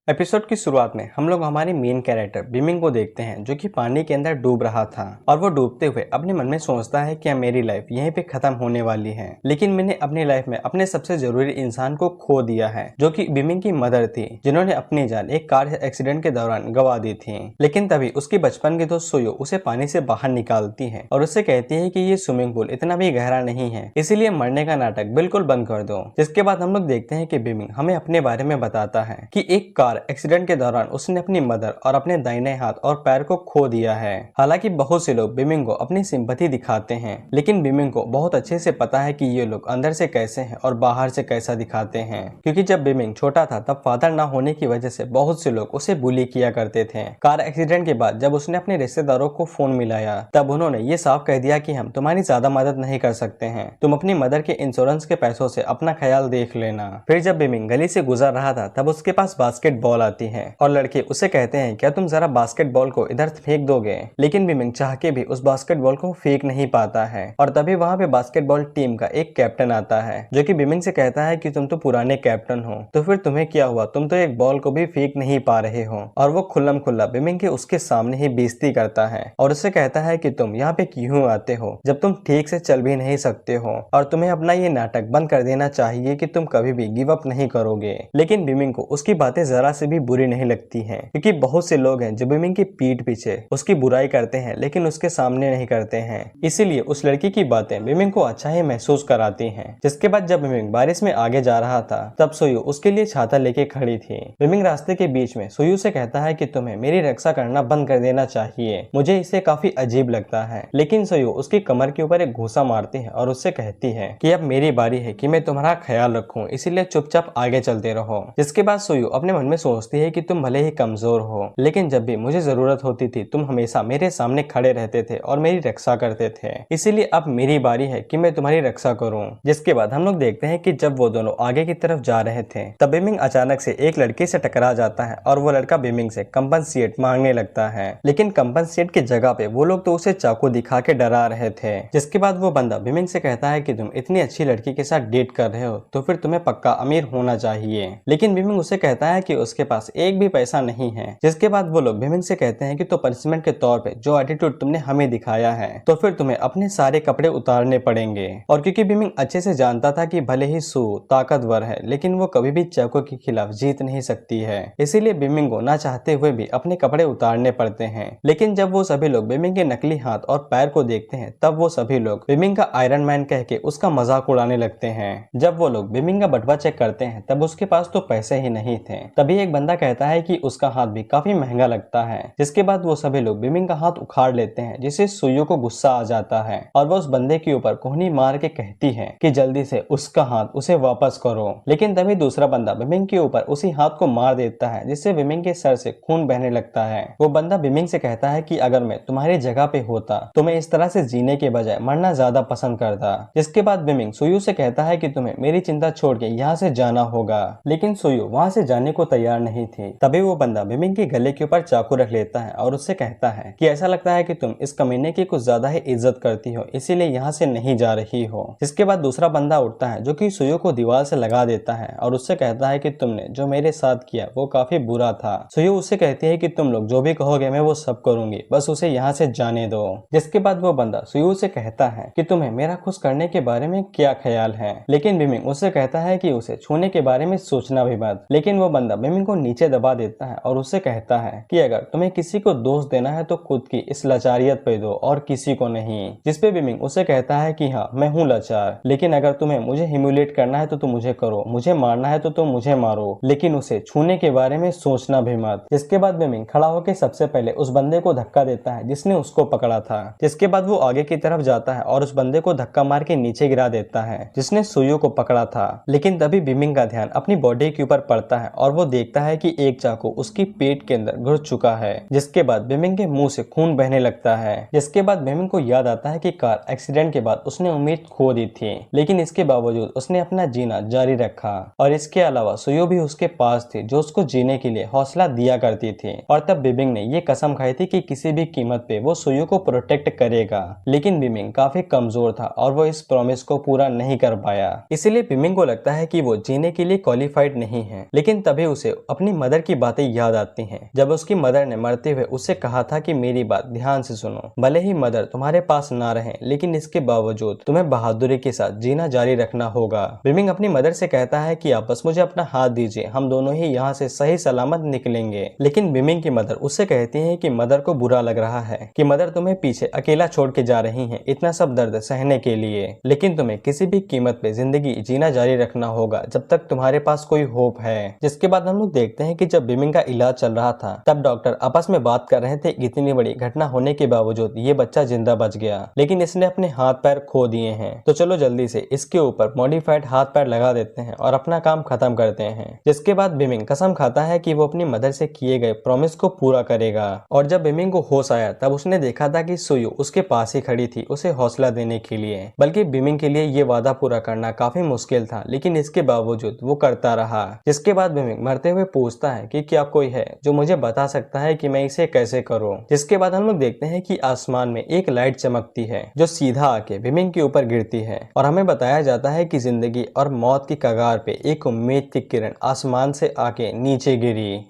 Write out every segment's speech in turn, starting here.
Episode की शुरुआत में हम लोग हमारे मेन कैरेक्टर बिमिंग को देखते हैं जो कि पानी के अंदर डूब रहा था और वो डूबते हुए अपने मन में सोचता है कि मेरी लाइफ यहीं पे खत्म होने वाली है, लेकिन मैंने अपनी लाइफ में अपने सबसे जरूरी इंसान को खो दिया है जो कि बिमिंग की मदर थी, जिन्होंने अपनी जान एक कार एक्सीडेंट के दौरान गंवा दी थी। लेकिन तभी उसकी बचपन की दोस्त सोयो उसे पानी से बाहर निकालती है और उससे कहती है कि ये स्विमिंग पूल इतना भी गहरा नहीं है, इसीलिए मरने का नाटक बिल्कुल बंद कर दो। जिसके बाद हम लोग देखते हैं कि बिमिंग हमें अपने बारे में बताता है कि एक कार एक्सीडेंट के दौरान उसने अपनी मदर और अपने दाहिने हाथ और पैर को खो दिया है। हालांकि बहुत से लोग बिमिंग को अपनी सिंपैथी दिखाते हैं, लेकिन बिमिंग को बहुत अच्छे से पता है कि ये लोग अंदर से कैसे हैं और बाहर से कैसा दिखाते हैं, क्योंकि जब बिमिंग छोटा था तब फादर ना होने की वजह से बहुत से लोग उसे बुली किया करते थे। कार एक्सीडेंट के बाद जब उसने अपने रिश्तेदारों को फोन मिलाया तब उन्होंने ये साफ कह दिया कि हम तुम्हारी ज्यादा मदद नहीं कर सकते हैं, तुम अपनी मदर के इंश्योरेंस के पैसों से अपना ख्याल देख लेना। फिर जब बिमिंग गली से गुजर रहा था तब उसके पास बास्केटबॉल आती है और लड़के उसे कहते हैं क्या तुम जरा बास्केटबॉल को इधर फेंक दोगे, लेकिन बिमिंग चाह के भी उस बास्केटबॉल को फेंक नहीं पाता है। और तभी वहां पे बास्केटबॉल टीम का एक कैप्टन आता है जो कि बिमिंग से कहता है कि तुम तो पुराने कैप्टन हो, तो फिर तुम्हें क्या हुआ, तुम तो एक बॉल को भी फेंक नहीं पा रहे हो। और वो खुल्लम खुल्ला बिमिंग के उसके सामने ही बेइज्जती करता है और उससे कहता है कि तुम यहाँ पे क्यों आते हो जब तुम ठीक से चल भी नहीं सकते हो, और तुम्हें अपना ये नाटक बंद कर देना चाहिए कि तुम कभी भी गिव अप नहीं करोगे। लेकिन बिमिंग को उसकी बातें जरा से भी बुरी नहीं लगती हैं, क्योंकि बहुत से लोग हैं जो बिमिंग की पीठ पीछे उसकी बुराई करते हैं लेकिन उसके सामने नहीं करते हैं। इसीलिए उस लड़की की बातें बिमिंग को अच्छा ही महसूस कराती हैं। जिसके बाद जब बिमिंग बारिश में आगे जा रहा था तब सोयू उसके लिए छाता लेके खड़ी थी। बिमिंग रास्ते के बीच में सोयू से कहता है कि तुम्हें मेरी रक्षा करना बंद कर देना चाहिए, मुझे इसे काफी अजीब लगता है। लेकिन सोयू उसकी कमर के ऊपर एक घूसा मारती है और उससे कहती है कि अब मेरी बारी है कि मैं तुम्हारा ख्याल रखूं, इसीलिए चुपचाप आगे चलते रहो। जिसके बाद सोयू अपने मन में सोचती है कि तुम भले ही कमजोर हो, लेकिन जब भी मुझे जरूरत होती थी तुम हमेशा मेरे सामने खड़े रहते थे और मेरी रक्षा करते थे, इसीलिए अब मेरी बारी है कि मैं तुम्हारी रक्षा करूं। जिसके बाद हम लोग देखते हैं कि जब वो दोनों आगे की तरफ जा रहे थे तब बिमिंग अचानक से एक लड़के से टकरा जाता है और वो लड़का बिमिंग से कंपनसेट मांगने लगता है, लेकिन कंपनसेट की जगह पे वो लोग तो उसे चाकू दिखा के डरा रहे थे। जिसके बाद वो बंदा बिमिंग से कहता है कि तुम इतनी अच्छी लड़की के साथ डेट कर रहे हो तो फिर तुम्हें पक्का अमीर होना चाहिए, लेकिन बिमिंग उसे कहता है कि उसके पास एक भी पैसा नहीं है। जिसके बाद वो लोग बिमिंग से कहते हैं कि तो पनिशमेंट के तौर पे जो एटीट्यूड तुमने हमें दिखाया है तो फिर तुम्हें अपने सारे कपड़े उतारने पड़ेंगे। और क्योंकि बिमिंग अच्छे से जानता था कि भले ही सू ताकतवर है लेकिन वो कभी भी चाको के खिलाफ जीत नहीं सकती है, इसीलिए बिमिंग को ना चाहते हुए भी अपने कपड़े उतारने पड़ते हैं। लेकिन जब वो सभी लोग बिमिंग के नकली हाथ और पैर को देखते हैं तब वो सभी लोग बिमिंग का आयरन मैन कह के उसका मजाक उड़ाने लगते हैं। जब वो लोग बिमिंग का बटवा चेक करते हैं तब उसके पास तो पैसे ही नहीं थे। तभी एक बंदा कहता है कि उसका हाथ भी काफी महंगा लगता है। जिसके बाद वो सभी लोग बिमिंग का हाथ उखाड़ लेते हैं, जिससे सोयू को गुस्सा आ जाता है और वो उस बंदे के ऊपर कोहनी मार के कहती है कि जल्दी से उसका हाथ उसे वापस करो। लेकिन तभी दूसरा बंदा बिमिंग के ऊपर उसी हाथ को मार देता है, जिससे बिमिंग के सर से खून बहने लगता है। वो बंदा बिमिंग से कहता है कि अगर मैं तुम्हारी जगह पे होता तो मैं इस तरह से जीने के बजाय मरना ज्यादा पसंद करता। जिसके बाद बिमिंग सोयू से कहता है कि तुम्हें मेरी चिंता छोड़ के यहाँ से जाना होगा, लेकिन सोयू वहाँ से जाने को तैयार नहीं थी। तभी वो बंदा बिमिंग के गले के ऊपर चाकू रख लेता है और उससे कहता है कि ऐसा लगता है कि तुम इस कमीने की कुछ ज्यादा ही इज्जत करती हो, इसीलिए यहाँ से नहीं जा रही हो। जिसके बाद दूसरा बंदा उठता है जो कि सोयू को दीवार से लगा देता है और उससे कहता है कि तुमने जो मेरे साथ किया वो काफी बुरा था। सोयू उससे कहती है कि तुम लोग जो भी कहोगे मैं वो सब करूंगी, बस उसे यहाँ से जाने दो। जिसके बाद वो बंदा सोयू से कहता है कि तुम्हें मेरा खुश करने के बारे में क्या ख्याल है, लेकिन बिमिंग उससे कहता है कि उसे छूने के बारे में सोचना भी मत। लेकिन वो बंदा बिमिंग को नीचे दबा देता है और उससे कहता है कि अगर तुम्हें किसी को दोष देना है तो खुद की इस लाचारियत पे दो और किसी को नहीं। जिसपे बिमिंग उसे कहता है कि हाँ मैं हूँ लाचार, लेकिन अगर तुम्हें मुझे ह्यूमिलेट करना है तो तुम मुझे करो, मुझे मारना है तो तुम मुझे मारो, लेकिन उसे छूने के बारे में सोचना भी मत। जिसके बाद बिमिंग खड़ा होकर सबसे पहले उस बंदे को धक्का देता है जिसने उसको पकड़ा था। जिसके बाद वो आगे की तरफ जाता है और उस बंदे को धक्का मार के नीचे गिरा देता है जिसने सोयू को पकड़ा था। लेकिन तभी बिमिंग का ध्यान अपनी बॉडी के ऊपर पड़ता है और वो देखता है कि एक चाकू उसकी पेट के अंदर घुस चुका है। जिसके बाद बिमिंग के मुंह से खून बहने लगता है। जिसके बाद बिमिंग को याद आता है कि कार एक्सीडेंट के बाद उसने उम्मीद खो दी थी, लेकिन इसके बावजूद उसने अपना जीना जारी रखा। और इसके अलावा सोयू भी उसके पास थी जो उसको जीने के लिए हौसला दिया करती थी। और तब बिमिंग ने ये कसम खाई थी कि किसी भी कीमत पे वो सोयू को प्रोटेक्ट करेगा। लेकिन बिमिंग काफी कमजोर था और वो इस प्रॉमिस को पूरा नहीं कर पाया, इसलिए बिमिंग को लगता है कि वो जीने के लिए क्वालिफाइड नहीं है। लेकिन तभी उसे उसे अपनी मदर की बातें याद आती हैं, जब उसकी मदर ने मरते हुए उससे कहा था कि मेरी बात ध्यान से सुनो, भले ही मदर तुम्हारे पास ना रहे लेकिन इसके बावजूद तुम्हें बहादुरी के साथ जीना जारी रखना होगा। बिमिंग अपनी मदर से कहता है कि आप बस मुझे अपना हाथ दीजिए, हम दोनों ही यहाँ से सही सलामत निकलेंगे। लेकिन बिमिंग की मदर उससे कहती है कि मदर को बुरा लग रहा है कि मदर तुम्हें पीछे अकेला छोड़ के जा रही हैं इतना सब दर्द सहने के लिए, लेकिन तुम्हें किसी भी कीमत पे जिंदगी जीना जारी रखना होगा जब तक तुम्हारे पास कोई होप है। जिसके बाद हम लोग देखते हैं कि जब बिमिंग का इलाज चल रहा था तब डॉक्टर आपस में बात कर रहे थे कि इतनी बड़ी घटना होने के बावजूद ये बच्चा जिंदा बच गया, लेकिन इसने अपने हाथ पैर खो दिए हैं, तो चलो जल्दी से इसके ऊपर मॉडिफाइड हाथ पैर लगा देते हैं और अपना काम खत्म करते हैं। जिसके बाद बिमिंग कसम खाता है कि वो अपनी मदर से किए गए प्रॉमिस को पूरा करेगा। और जब बिमिंग को होश आया तब उसने देखा था कि सुयु उसके पास ही खड़ी थी उसे हौसला देने के लिए। बल्कि बिमिंग के लिए ये वादा पूरा करना काफी मुश्किल था, लेकिन इसके बावजूद वो करता रहा। जिसके बाद बिमिंग मरते हुए पूछता है कि क्या कोई है जो मुझे बता सकता है कि मैं इसे कैसे करूं। जिसके बाद हम लोग देखते हैं कि आसमान में एक लाइट चमकती है जो सीधा आके बिमिंग के ऊपर गिरती है और हमें बताया जाता है कि जिंदगी और मौत की कगार पे एक उम्मीद की किरण आसमान से आके नीचे गिरी।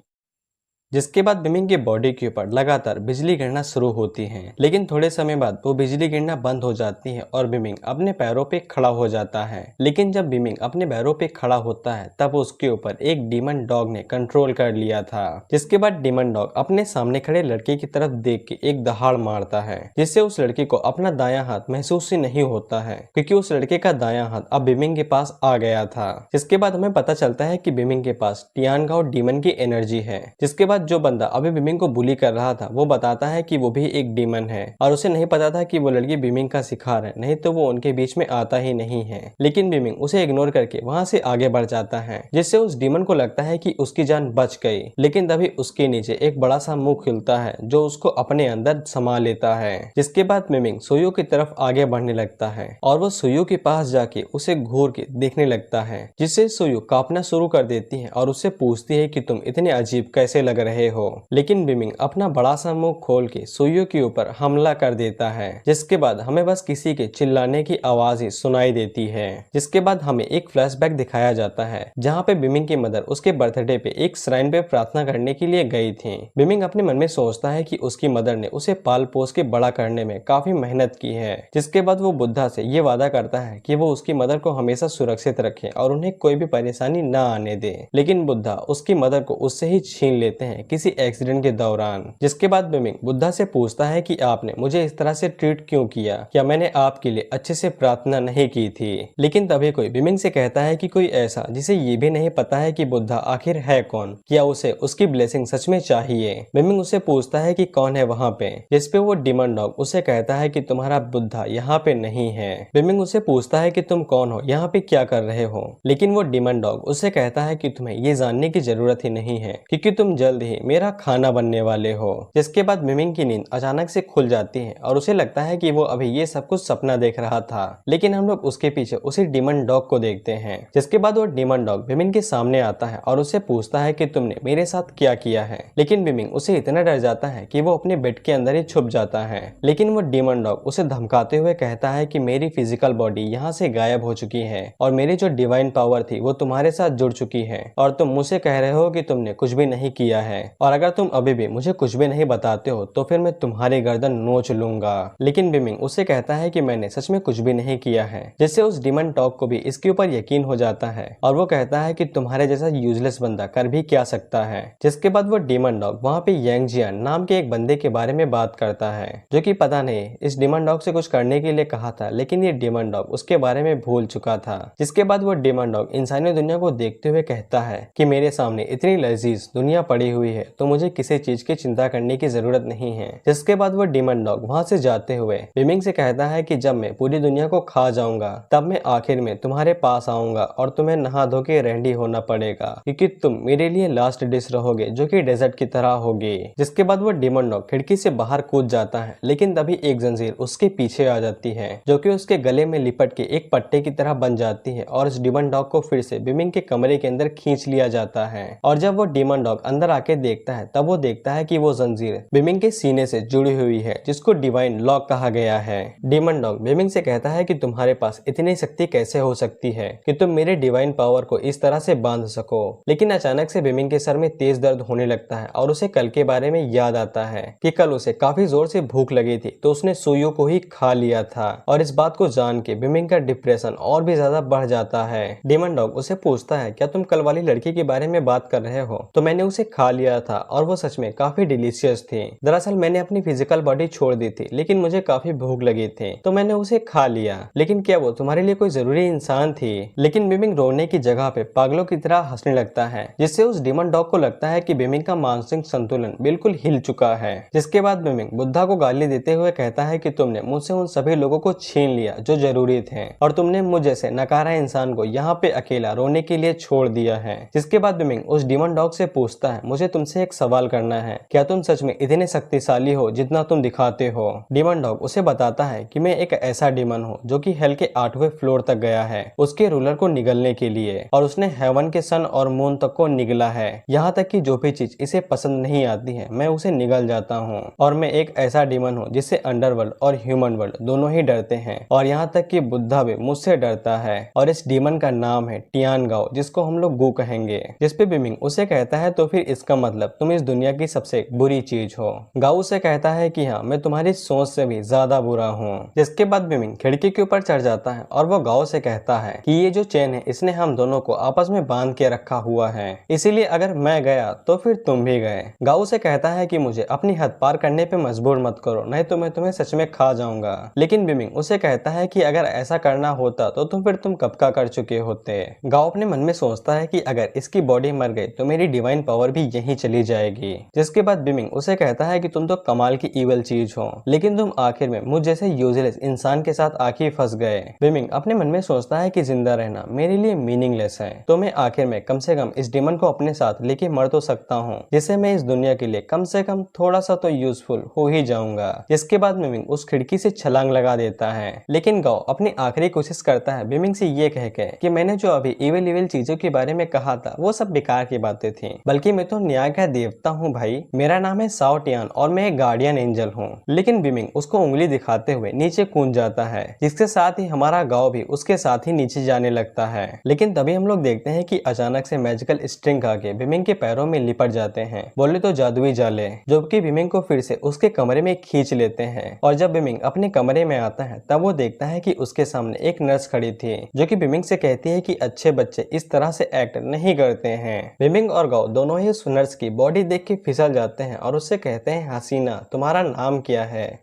जिसके बाद बिमिंग की बॉडी के ऊपर लगातार बिजली गिरना शुरू होती है, लेकिन थोड़े समय बाद वो बिजली गिरना बंद हो जाती है और बिमिंग अपने पैरों पे खड़ा हो जाता है। लेकिन जब बिमिंग अपने पैरों पे खड़ा होता है तब उसके ऊपर एक डीमन डॉग ने कंट्रोल कर लिया था। जिसके बाद डीमन डॉग अपने सामने खड़े लड़के की तरफ देख के एक दहाड़ मारता है, जिससे उस लड़के को अपना दायां हाथ महसूस ही नहीं होता है क्योंकि उस लड़के का दायां हाथ अब बिमिंग के पास आ गया था। जिसके बाद हमें पता चलता है कि बिमिंग के पास टियानगाओ डीमन की एनर्जी है। जिसके बाद जो बंदा अभी बिमिंग को बुली कर रहा था वो बताता है कि वो भी एक डीमन है और उसे नहीं पता था कि वो लड़की बिमिंग का शिकार है, नहीं तो वो उनके बीच में आता ही नहीं है। लेकिन बिमिंग उसे इग्नोर करके वहां से आगे बढ़ जाता है, जिससे उस डीमन को लगता है कि उसकी जान बच गई। लेकिन तभी उसके नीचे एक बड़ा सा मुंह खुलता है जो उसको अपने अंदर समा लेता है। जिसके बाद बिमिंग सुयु की तरफ आगे बढ़ने लगता है और वो सुयु के पास जाके उसे घूर के देखने लगता है, जिससे सुयु कांपना शुरू कर देती है और उससे पूछती है कि तुम इतने अजीब कैसे लग रहे हो। लेकिन बिमिंग अपना बड़ा सा मुंह खोल के सुयु के ऊपर हमला कर देता है। जिसके बाद हमें बस किसी के चिल्लाने की आवाज ही सुनाई देती है। जिसके बाद हमें एक फ्लैशबैक दिखाया जाता है जहाँ पे बिमिंग की मदर उसके बर्थडे पे एक श्राइन पे प्रार्थना करने के लिए गई थी। बिमिंग अपने मन में सोचता है कि उसकी मदर ने उसे पाल पोस के बड़ा करने में काफी मेहनत की है। जिसके बाद वो बुद्धा से ये वादा करता है कि वो उसकी मदर को हमेशा सुरक्षित रखे और उन्हें कोई भी परेशानी न आने दे। लेकिन बुद्धा उसकी मदर को उससे ही छीन लेते हैं किसी एक्सीडेंट के दौरान। जिसके बाद बिमिंग बुद्धा से पूछता है कि आपने मुझे इस तरह से ट्रीट क्यों किया, क्या मैंने आपके लिए अच्छे से प्रार्थना नहीं की थी। लेकिन तभी कोई बिमिंग से कहता है कि कोई ऐसा जिसे ये भी नहीं पता है कि बुद्धा आखिर है कौन, क्या उसे उसकी ब्लेसिंग सच में चाहिए। बिमिंग उससे पूछता है कि कौन है वहाँ पे, जिसपे वो डीमन डॉग उसे कहता है कि तुम्हारा बुद्धा यहाँ पे नहीं है। बिमिंग उससे पूछता है कि तुम कौन हो, यहाँ पे क्या कर रहे हो। लेकिन वो डीमन डॉग उससे कहता है कि तुम्हें ये जानने की जरूरत ही नहीं है क्योंकि तुम जल्द ही मेरा खाना बनने वाले हो। जिसके बाद बिमिंग की नींद अचानक से खुल जाती है और उसे लगता है कि वो अभी ये सब कुछ सपना देख रहा था। लेकिन हम लोग उसके पीछे उसी डीमन डॉग को देखते हैं। जिसके बाद वो डीमन डॉग बिमिंग के सामने आता है और उसे पूछता है कि तुमने मेरे साथ क्या किया है। लेकिन बिमिंग उसे इतना डर जाता है कि वो अपने बेड के अंदर ही छुप जाता है। लेकिन वो डीमन डॉग उसे धमकाते हुए कहता है कि मेरी फिजिकल बॉडी यहाँ से गायब हो चुकी है और मेरी जो डिवाइन पावर थी वो तुम्हारे साथ जुड़ चुकी है और तुम मुझसे कह रहे हो कि तुमने कुछ भी नहीं किया है और अगर तुम अभी भी मुझे कुछ भी नहीं बताते हो तो फिर मैं तुम्हारी गर्दन नोच लूंगा। लेकिन बिमिंग उससे कहता है कि मैंने सच में कुछ भी नहीं किया है, जिससे उस डीमन डॉग को भी इसके ऊपर यकीन हो जाता है और वो कहता है कि तुम्हारे जैसा यूजलेस बंदा कर भी क्या सकता है। जिसके बाद वो डीमन डॉग वहाँ पे यांग जियान नाम के एक बंदे के बारे में बात करता है जो कि पता नहीं इस डीमन डॉग से कुछ करने के लिए कहा था, लेकिन ये डीमन डॉग उसके बारे में भूल चुका था। जिसके बाद वो डीमन डॉग इंसानी दुनिया को देखते हुए कहता है कि मेरे सामने इतनी लजीज दुनिया पड़ी हुई है तो मुझे किसी चीज की चिंता करने की जरूरत नहीं है। जिसके बाद वो डीमन डॉग वहाँ से जाते हुए बिमिंग से कहता है कि जब मैं पूरी दुनिया को खा जाऊंगा तब मैं आखिर में तुम्हारे पास आऊंगा और तुम्हें नहा धो के रेडी होना पड़ेगा क्योंकि तुम मेरे लिए लास्ट डिश रहोगे जो कि डेजर्ट की तरह होगी। जिसके बाद वो डीमन डॉग खिड़की से बाहर कूद जाता है, लेकिन तभी एक जंजीर उसके पीछे आ जाती है जो कि उसके गले में लिपट के एक पट्टे की तरह बन जाती है और उस डीमन डॉग को फिर से बिमिंग के कमरे के अंदर खींच लिया जाता है। और जब वो डीमन डॉग अंदर आके के देखता है तब वो देखता है कि वो जंजीर बिमिंग के सीने से जुड़ी हुई है, जिसको डिवाइन लॉक कहा गया है। डीमन डॉग बिमिंग से कहता है कि तुम्हारे पास इतनी शक्ति कैसे हो सकती है कि तुम मेरे डिवाइन पावर को इस तरह से बांध सको। लेकिन अचानक से बिमिंग के सर में तेज दर्द होने लगता है और उसे कल के बारे में याद आता है कि कल उसे काफी जोर से भूख लगी थी तो उसने सुइयों को ही खा लिया था। और इस बात को जान के बिमिंग का डिप्रेशन और भी ज्यादा बढ़ जाता है। डीमन डॉग उसे पूछता है, क्या तुम कल वाली लड़की के बारे में बात कर रहे हो? तो मैंने उसे खा लिया था और वो सच में काफी डिलीशियस थी। दरअसल मैंने अपनी फिजिकल बॉडी छोड़ दी थी, लेकिन मुझे काफी भूख लगी थी तो मैंने उसे खा लिया। लेकिन क्या वो तुम्हारे लिए कोई जरूरी इंसान थी? लेकिन बिमिंग रोने की जगह पे पागलों की तरह हंसने लगता है, जिससे उस डीमन डॉग को लगता है कि बिमिंग का मानसिक संतुलन बिल्कुल हिल चुका है। जिसके बाद बिमिंग बुद्धा को गाली देते हुए कहता है कि तुमने मुझसे उन सभी लोगों को छीन लिया जो जरूरी थे और तुमने मुझ जैसे नकारा इंसान को यहाँ पे अकेला रोने के लिए छोड़ दिया है। जिसके बाद बिमिंग उस डीमन डॉग से पूछता है, मुझे तुमसे एक सवाल करना है, क्या तुम सच में इतने शक्तिशाली हो जितना तुम दिखाते हो? डीमन डॉग उसे बताता है कि मैं एक ऐसा डीमन हूँ जो कि हेल के 8वें फ्लोर तक गया है उसके रूलर को निगलने के लिए, और उसने हेवन के सन और मून तक को निगला है। यहाँ तक कि जो भी चीज इसे पसंद नहीं आती है मैं उसे निगल जाता हूँ। और मैं एक ऐसा डीमन हूँ जिससे अंडरवर्ल्ड और ह्यूमन वर्ल्ड दोनों ही डरते हैं, और यहाँ तक कि बुद्धा भी मुझसे डरता है। और इस डीमन का नाम है टियान गाओ, जिसको हम लोग गु कहेंगे। जिस पे बिमिंग उसे कहता है, तो फिर इसका मतलब तुम इस दुनिया की सबसे बुरी चीज हो। गाओ उसे कहता है कि हाँ, मैं तुम्हारी सोच से भी ज्यादा बुरा हूँ। जिसके बाद बिमिंग खिड़की के ऊपर चढ़ जाता है और वो गाओ से कहता है कि ये जो चेन है इसने हम दोनों को आपस में बांध के रखा हुआ है, इसीलिए अगर मैं गया तो फिर तुम भी गए। गाओ से कहता है कि मुझे अपनी हद पार करने पे मजबूर मत करो, नहीं तो मैं तुम्हें सच में खा जाऊंगा। लेकिन बिमिंग उसे कहता है कि अगर ऐसा करना होता तो फिर तुम कब का कर चुके होते। गाओ अपने मन में सोचता है कि अगर इसकी बॉडी मर गई तो मेरी डिवाइन पावर भी यहीं चली जाएगी। जिसके बाद बिमिंग उसे कहता है कि तुम तो कमाल की इवल चीज हो, लेकिन तुम आखिर में मुझ जैसे यूजलेस इंसान के साथ आके फंस गए। बिमिंग अपने मन में सोचता है कि जिंदा रहना मेरे लिए मीनिंगलेस है, तो मैं आखिर में कम से कम इस डिमन को अपने साथ लेके मर तो सकता हूँ, जिससे मैं इस दुनिया के लिए कम से कम थोड़ा सा तो यूजफुल हो ही जाऊंगा। जिसके बाद बिमिंग उस खिड़की से छलांग लगा देता है। लेकिन गाओ अपनी आखिरी कोशिश करता है बिमिंग से ये कह के कि मैंने जो अभी इविल इविल चीजों के बारे में कहा था वो सब बेकार की बातें थी, बल्कि मैं तो न्याय का देवता हूँ भाई, मेरा नाम है साओ टियान और मैं एक गार्डियन एंजल हूँ। लेकिन बिमिंग उसको उंगली दिखाते हुए नीचे कूद जाता है, जिसके साथ ही हमारा गाओ भी उसके साथ ही नीचे जाने लगता है। लेकिन तभी हम लोग देखते हैं कि अचानक से मैजिकल स्ट्रिंग आके बिमिंग के पैरों में लिपट जाते हैं, बोले तो जादुई जाले, जो कि बिमिंग को फिर से उसके कमरे में खींच लेते हैं। और जब बिमिंग अपने कमरे में आता है तब वो देखता है कि उसके सामने एक नर्स खड़ी थी, जो कि बिमिंग से कहती है कि अच्छे बच्चे इस तरह से एक्ट नहीं करते हैं। बिमिंग और गाओ दोनों ही उस नर्स की बॉडी देख के फिसल जाते हैं और उससे कहते हैं, हसीना तुम्हारा नाम क्या है?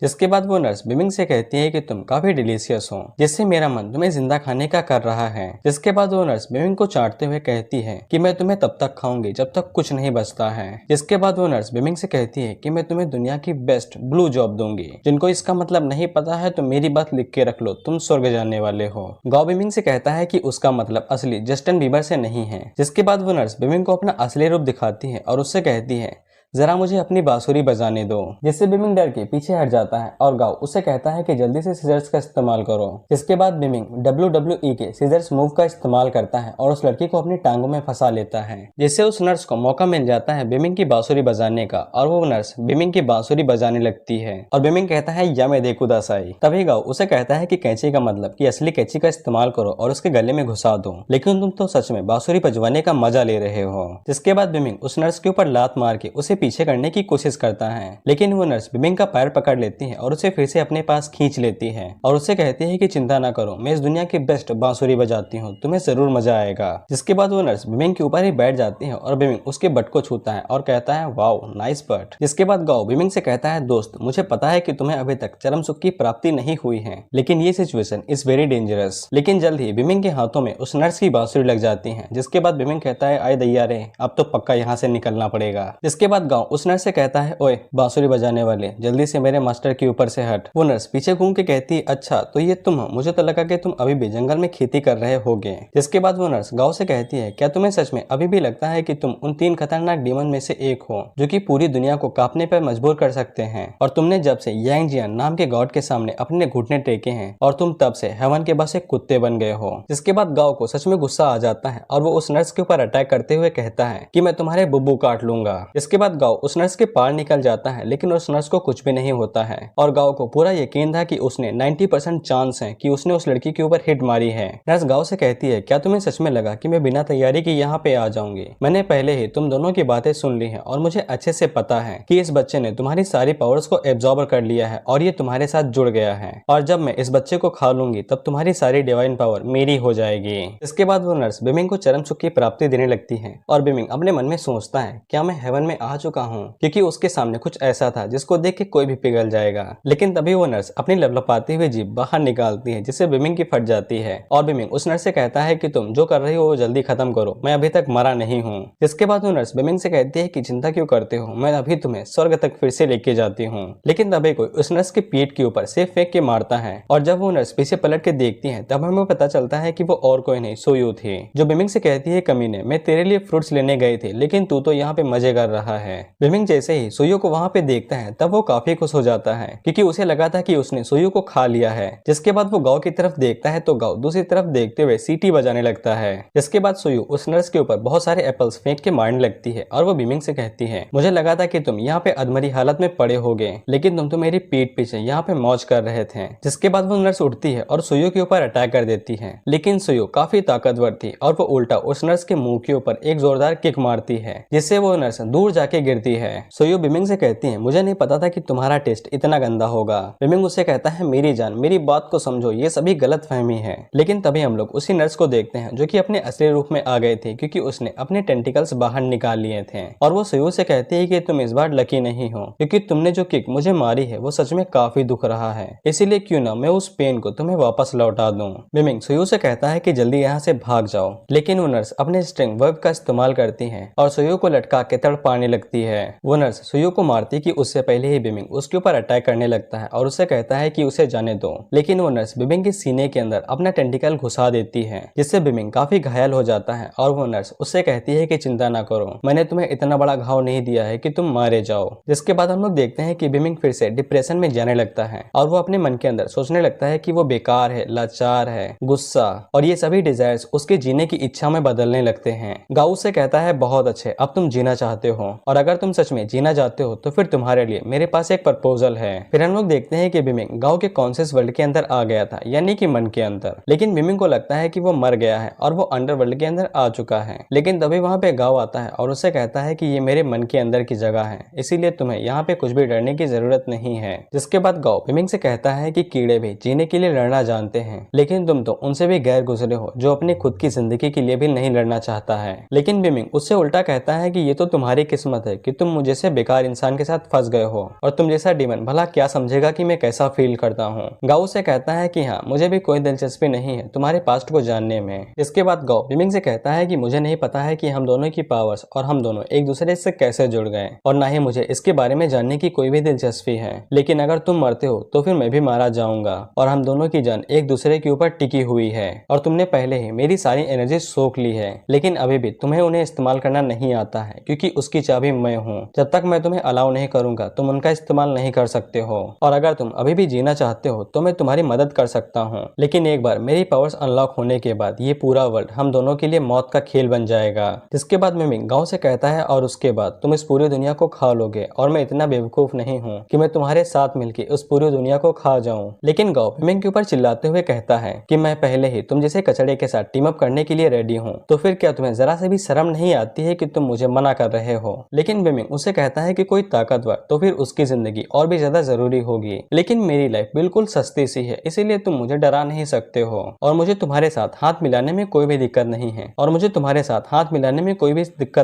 जिसके बाद वो नर्स बिमिंग से कहती है कि तुम काफी डिलीशियस हो, जिससे मेरा मन तुम्हें जिंदा खाने का कर रहा है। जिसके बाद वो नर्स बिमिंग को चाटते हुए कहती है कि मैं तुम्हें तब तक खाऊंगी जब तक कुछ नहीं बचता है। जिसके बाद वो नर्स बिमिंग से कहती है कि मैं तुम्हें दुनिया की बेस्ट ब्लू जॉब दूंगी। जिनको इसका मतलब नहीं पता है तो मेरी बात लिख के रख लो, तुम स्वर्ग जाने वाले हो। गाओ बिमिंग से कहता है कि उसका मतलब असली जस्टिन बीबर से नहीं है। जिसके बाद वो नर्स बिमिंग को अपना असली रूप दिखाती है और उससे कहती है, जरा मुझे अपनी बांसुरी बजाने दो। जिससे बिमिंग डर के पीछे हट जाता है और गाओ उसे कहता है कि जल्दी से सीजर्स का इस्तेमाल करो। जिसके बाद बिमिंग WWE के सीजर्स मूव का इस्तेमाल करता है और उस लड़की को अपनी टांगों में फंसा लेता है, जिससे उस नर्स को मौका मिल जाता है बिमिंग की बांसुरी बजाने का, और वो नर्स बिमिंग की बांसुरी बजाने लगती है और बिमिंग कहता है, या मैं देखूं दासाई। तभी गाओ उसे कहता है कि कैंची का मतलब कि असली कैंची का इस्तेमाल करो और उसके गले में घुसा दो, लेकिन तुम तो सच में बांसुरी बजवाने का मजा ले रहे हो। जिसके बाद बिमिंग उस नर्स के ऊपर लात मार के उसे पीछे करने की कोशिश करता है, लेकिन वो नर्स बिमिंग का पैर पकड़ लेती है और उसे फिर से अपने पास खींच लेती है और उससे कहती है कि चिंता ना करो, मैं इस दुनिया की बेस्ट बांसुरी बजाती हूँ, तुम्हें जरूर मजा आएगा। जिसके बाद वो नर्स बिमिंग के ऊपर ही बैठ जाती है और बिमिंग उसके बट को छूता है और कहता है, वाओ नाइस बट। जिसके बाद गाओ बिमिंग से कहता है, दोस्त मुझे पता है कि तुम्हें अभी तक चरम सुख की प्राप्ति नहीं हुई है, लेकिन ये सिचुएशन इज वेरी डेंजरस। लेकिन जल्द ही बिमिंग के हाथों में उस नर्स की बांसुरी लग जाती है। जिसके बाद बिमिंग कहता है, आए दैया रे, अब तो पक्का यहाँ से निकलना पड़ेगा। जिसके बाद बाद गाँव उस नर्स से कहता है, ओए बांसुरी बजाने वाले, जल्दी से मेरे मास्टर के ऊपर से हट। वो नर्स पीछे घूम के कहती, अच्छा तो ये तुम हो, मुझे तो लगा कि तुम अभी भी जंगल में खेती कर रहे होगे। जिसके बाद वो नर्स गाँव से कहती है, क्या तुम्हें सच में अभी भी लगता है कि तुम उन 3 खतरनाक डीमन में से एक हो जो कि पूरी दुनिया को कांपने पर मजबूर कर सकते हैं? और तुमने जब से यांग जियान नाम के गॉड के सामने अपने घुटने टेके हैं और तुम तब से हेवन के बसे कुत्ते बन गए हो। जिसके बाद गाँव को सच में गुस्सा आ जाता है और वो उस नर्स के ऊपर अटैक करते हुए कहता है कि मैं तुम्हारे बुब्बू काट लूंगा। इसके बाद गाँव उस नर्स के पार निकल जाता है, लेकिन उस नर्स को कुछ भी नहीं होता है और गाँव को पूरा यकीन था कि उसने 90% चांस है कि उसने उस लड़की के ऊपर हिट मारी है। नर्स गाँव से कहती है, क्या तुम्हें सच में लगा कि मैं बिना तैयारी के यहाँ पे आ जाऊंगी? मैंने पहले ही तुम दोनों की बातें सुन ली है और मुझे अच्छे से पता है कि इस बच्चे ने तुम्हारी सारी पावर्स को एब्जॉर्ब कर लिया है और ये तुम्हारे साथ जुड़ गया है और जब मैं इस बच्चे को खा लूंगी तब तुम्हारी सारी डिवाइन पावर मेरी हो जाएगी। इसके बाद वो नर्स बिमिंग को चरम सुख की प्राप्ति देने लगती है और बिमिंग अपने मन में सोचता है, क्या मैं हेवन में आ चुका हूँ? क्योंकि उसके सामने कुछ ऐसा था जिसको देख के कोई भी पिघल जाएगा। लेकिन तभी वो नर्स अपनी लपलपाती हुई जीभ बाहर निकालती है जिससे बिमिंग की फट जाती है और बिमिंग उस नर्स से कहता है कि तुम जो कर रही हो वो जल्दी खत्म करो, मैं अभी तक मरा नहीं हूँ। जिसके बाद वो नर्स बिमिंग से कहती है कि चिंता क्यों करते हो, मैं अभी तुम्हें स्वर्ग तक फिर से लेके जाती हूँ। लेकिन तभी कोई उस नर्स के पीठ के ऊपर से फेंक के मारता है और जब वो नर्स पीछे पलट के देखती है तब हमें पता चलता है कि वो और कोई नहीं सोयू थी, जो बिमिंग से कहती है, कमीने मैं तेरे लिए फ्रूट्स लेने गई थी लेकिन तू तो यहाँ पे मजे कर रहा है। बिमिंग जैसे ही सोयू को वहाँ पे देखता है तब वो काफी खुश हो जाता है क्योंकि उसे लगा था कि उसने सोयू को खा लिया है। जिसके बाद वो गाँव की तरफ देखता है तो गाँव दूसरी तरफ देखते हुए सीटी बजाने लगता है। जिसके बाद सोयू उस नर्स के ऊपर बहुत सारे एप्पल्स फेंक के मारने लगती है और वो बिमिंग से कहती है, मुझे लगा था कि तुम यहाँ पे अधमरी हालत में पड़े होगे लेकिन तुम तो मेरी पीठ पीछे यहाँ पे मौज कर रहे थे। जिसके बाद वो नर्स उठती है और सोयू के ऊपर अटैक कर देती है, लेकिन सोयू काफी ताकतवर थी और वो उल्टा उस नर्स के मुंह के ऊपर एक जोरदार किक मारती है जिससे वो नर्स दूर जाके गिरती है। सोयू बिमिंग से कहती है, मुझे नहीं पता था कि तुम्हारा टेस्ट इतना गंदा होगा। बिमिंग उससे कहता है, मेरी जान मेरी बात को समझो, ये सभी गलत फहमी है। लेकिन तभी हम लोग उसी नर्स को देखते हैं जो कि अपने असली रूप में आ गए थे क्योंकि उसने अपने टेंटिकल्स बाहर निकाल लिए थे और वो सोयू से कहती है कि तुम इस बार लकी नहीं हो क्योंकि तुमने जो किक मुझे मारी है वो सच में काफी दुख रहा है, इसीलिए क्यों ना मैं उस पेन को तुम्हें वापस लौटा दूं। बिमिंग सोयू से कहता है कि जल्दी यहाँ से भाग जाओ, लेकिन वो नर्स अपने स्ट्रिंग वर्ब का इस्तेमाल करती है और सोयू को लटका के तड़पाने लगती है। वो नर्स सोयू को मारती कि उससे पहले ही बिमिंग उसके ऊपर अटैक करने लगता है और उसे कहता है कि उसे जाने दो, लेकिन वो नर्स बिमिंग के सीने के अंदर अपना टेंटिकल घुसा देती है जिससे बिमिंग काफी घायल हो जाता है और वो नर्स उससे कहती है कि चिंता ना करो, मैंने तुम्हें इतना बड़ा घाव नहीं दिया है कि तुम मारे जाओ। जिसके बाद हम लोग देखते हैं कि बिमिंग फिर से डिप्रेशन में जाने लगता है और वो अपने मन के अंदर सोचने लगता है कि वो बेकार है, लाचार है, गुस्सा और ये सभी डिजायर्स उसके जीने की इच्छा में बदलने लगते हैं। गाउ से कहता है, बहुत अच्छे, अब तुम जीना चाहते हो और अगर तुम सच में जीना चाहते हो तो फिर तुम्हारे लिए मेरे पास एक प्रपोजल है। फिर हम लोग देखते हैं कि बिमिंग गाँव के कॉन्शियस वर्ल्ड के अंदर आ गया था, यानी कि मन के अंदर, लेकिन बिमिंग को लगता है कि वो मर गया है और वो अंडरवर्ल्ड के अंदर आ चुका है। लेकिन तभी वहाँ पे गाँव आता है और उससे कहता है कि ये मेरे मन के अंदर की जगह है, इसीलिए तुम्हें यहाँ पे कुछ भी डरने की जरूरत नहीं है। जिसके बाद गाँव बिमिंग से कहता है कि कीड़े भी जीने के लिए लड़ना जानते हैं, लेकिन तुम तो उनसे भी गैर गुजरे हो जो अपनी खुद की जिंदगी के लिए भी नहीं लड़ना चाहता है। लेकिन बिमिंग उससे उल्टा कहता है कि ये तो तुम्हारी किस्मत है कि तुम मुझे से बेकार इंसान के साथ फंस गए हो और तुम जैसा डीमन भला क्या समझेगा कि मैं कैसा फील करता हूँ। गाउ से कहता है कि हाँ, मुझे भी कोई दिलचस्पी नहीं है तुम्हारे पास्ट को जानने में। इसके बाद गाउ बिमिंग से कहता है कि मुझे नहीं पता है कि हम दोनों की पावर्स और हम दोनों एक दूसरे से कैसे जुड़ गए और ना ही मुझे इसके बारे में जानने की कोई भी दिलचस्पी है, लेकिन अगर तुम मरते हो तो फिर मैं भी मारा जाऊंगा और हम दोनों की जान एक दूसरे के ऊपर टिकी हुई है और तुमने पहले ही मेरी सारी एनर्जी सोख ली है, लेकिन अभी भी तुम्हें उन्हें इस्तेमाल करना नहीं आता है क्योंकि उसकी चाबी मैं हूँ। जब तक मैं तुम्हें अलाउ नहीं करूंगा तुम उनका इस्तेमाल नहीं कर सकते हो और अगर तुम अभी भी जीना चाहते हो तो मैं तुम्हारी मदद कर सकता हूँ, लेकिन एक बार मेरी पावर्स अनलॉक होने के बाद ये पूरा वर्ल्ड हम दोनों के लिए मौत का खेल बन जाएगा। जिसके बाद मिमिंग गाँव से कहता है, और उसके बाद तुम इस पूरी दुनिया को खा लोगे और मैं इतना बेवकूफ नहीं हूँ कि मैं तुम्हारे साथ मिलकर उस पूरी दुनिया को खा जाऊं। लेकिन गाँव मिमिंग के ऊपर चिल्लाते हुए कहता है कि मैं पहले ही तुम जैसे कचड़े के साथ टीम अप करने के लिए रेडी हूँ, तो फिर क्या तुम्हें जरा से भी शर्म नहीं आती है कि तुम मुझे मना कर रहे हो। लेकिन मिमिंग उसे कहता है कि कोई ताकतवर तो फिर उसकी जिंदगी और भी ज्यादा जरूरी होगी, लेकिन मेरी लाइफ बिल्कुल सस्ती सी है, इसीलिए तुम मुझे डरा नहीं सकते हो और मुझे तुम्हारे साथ हाथ मिलाने में कोई भी दिक्कत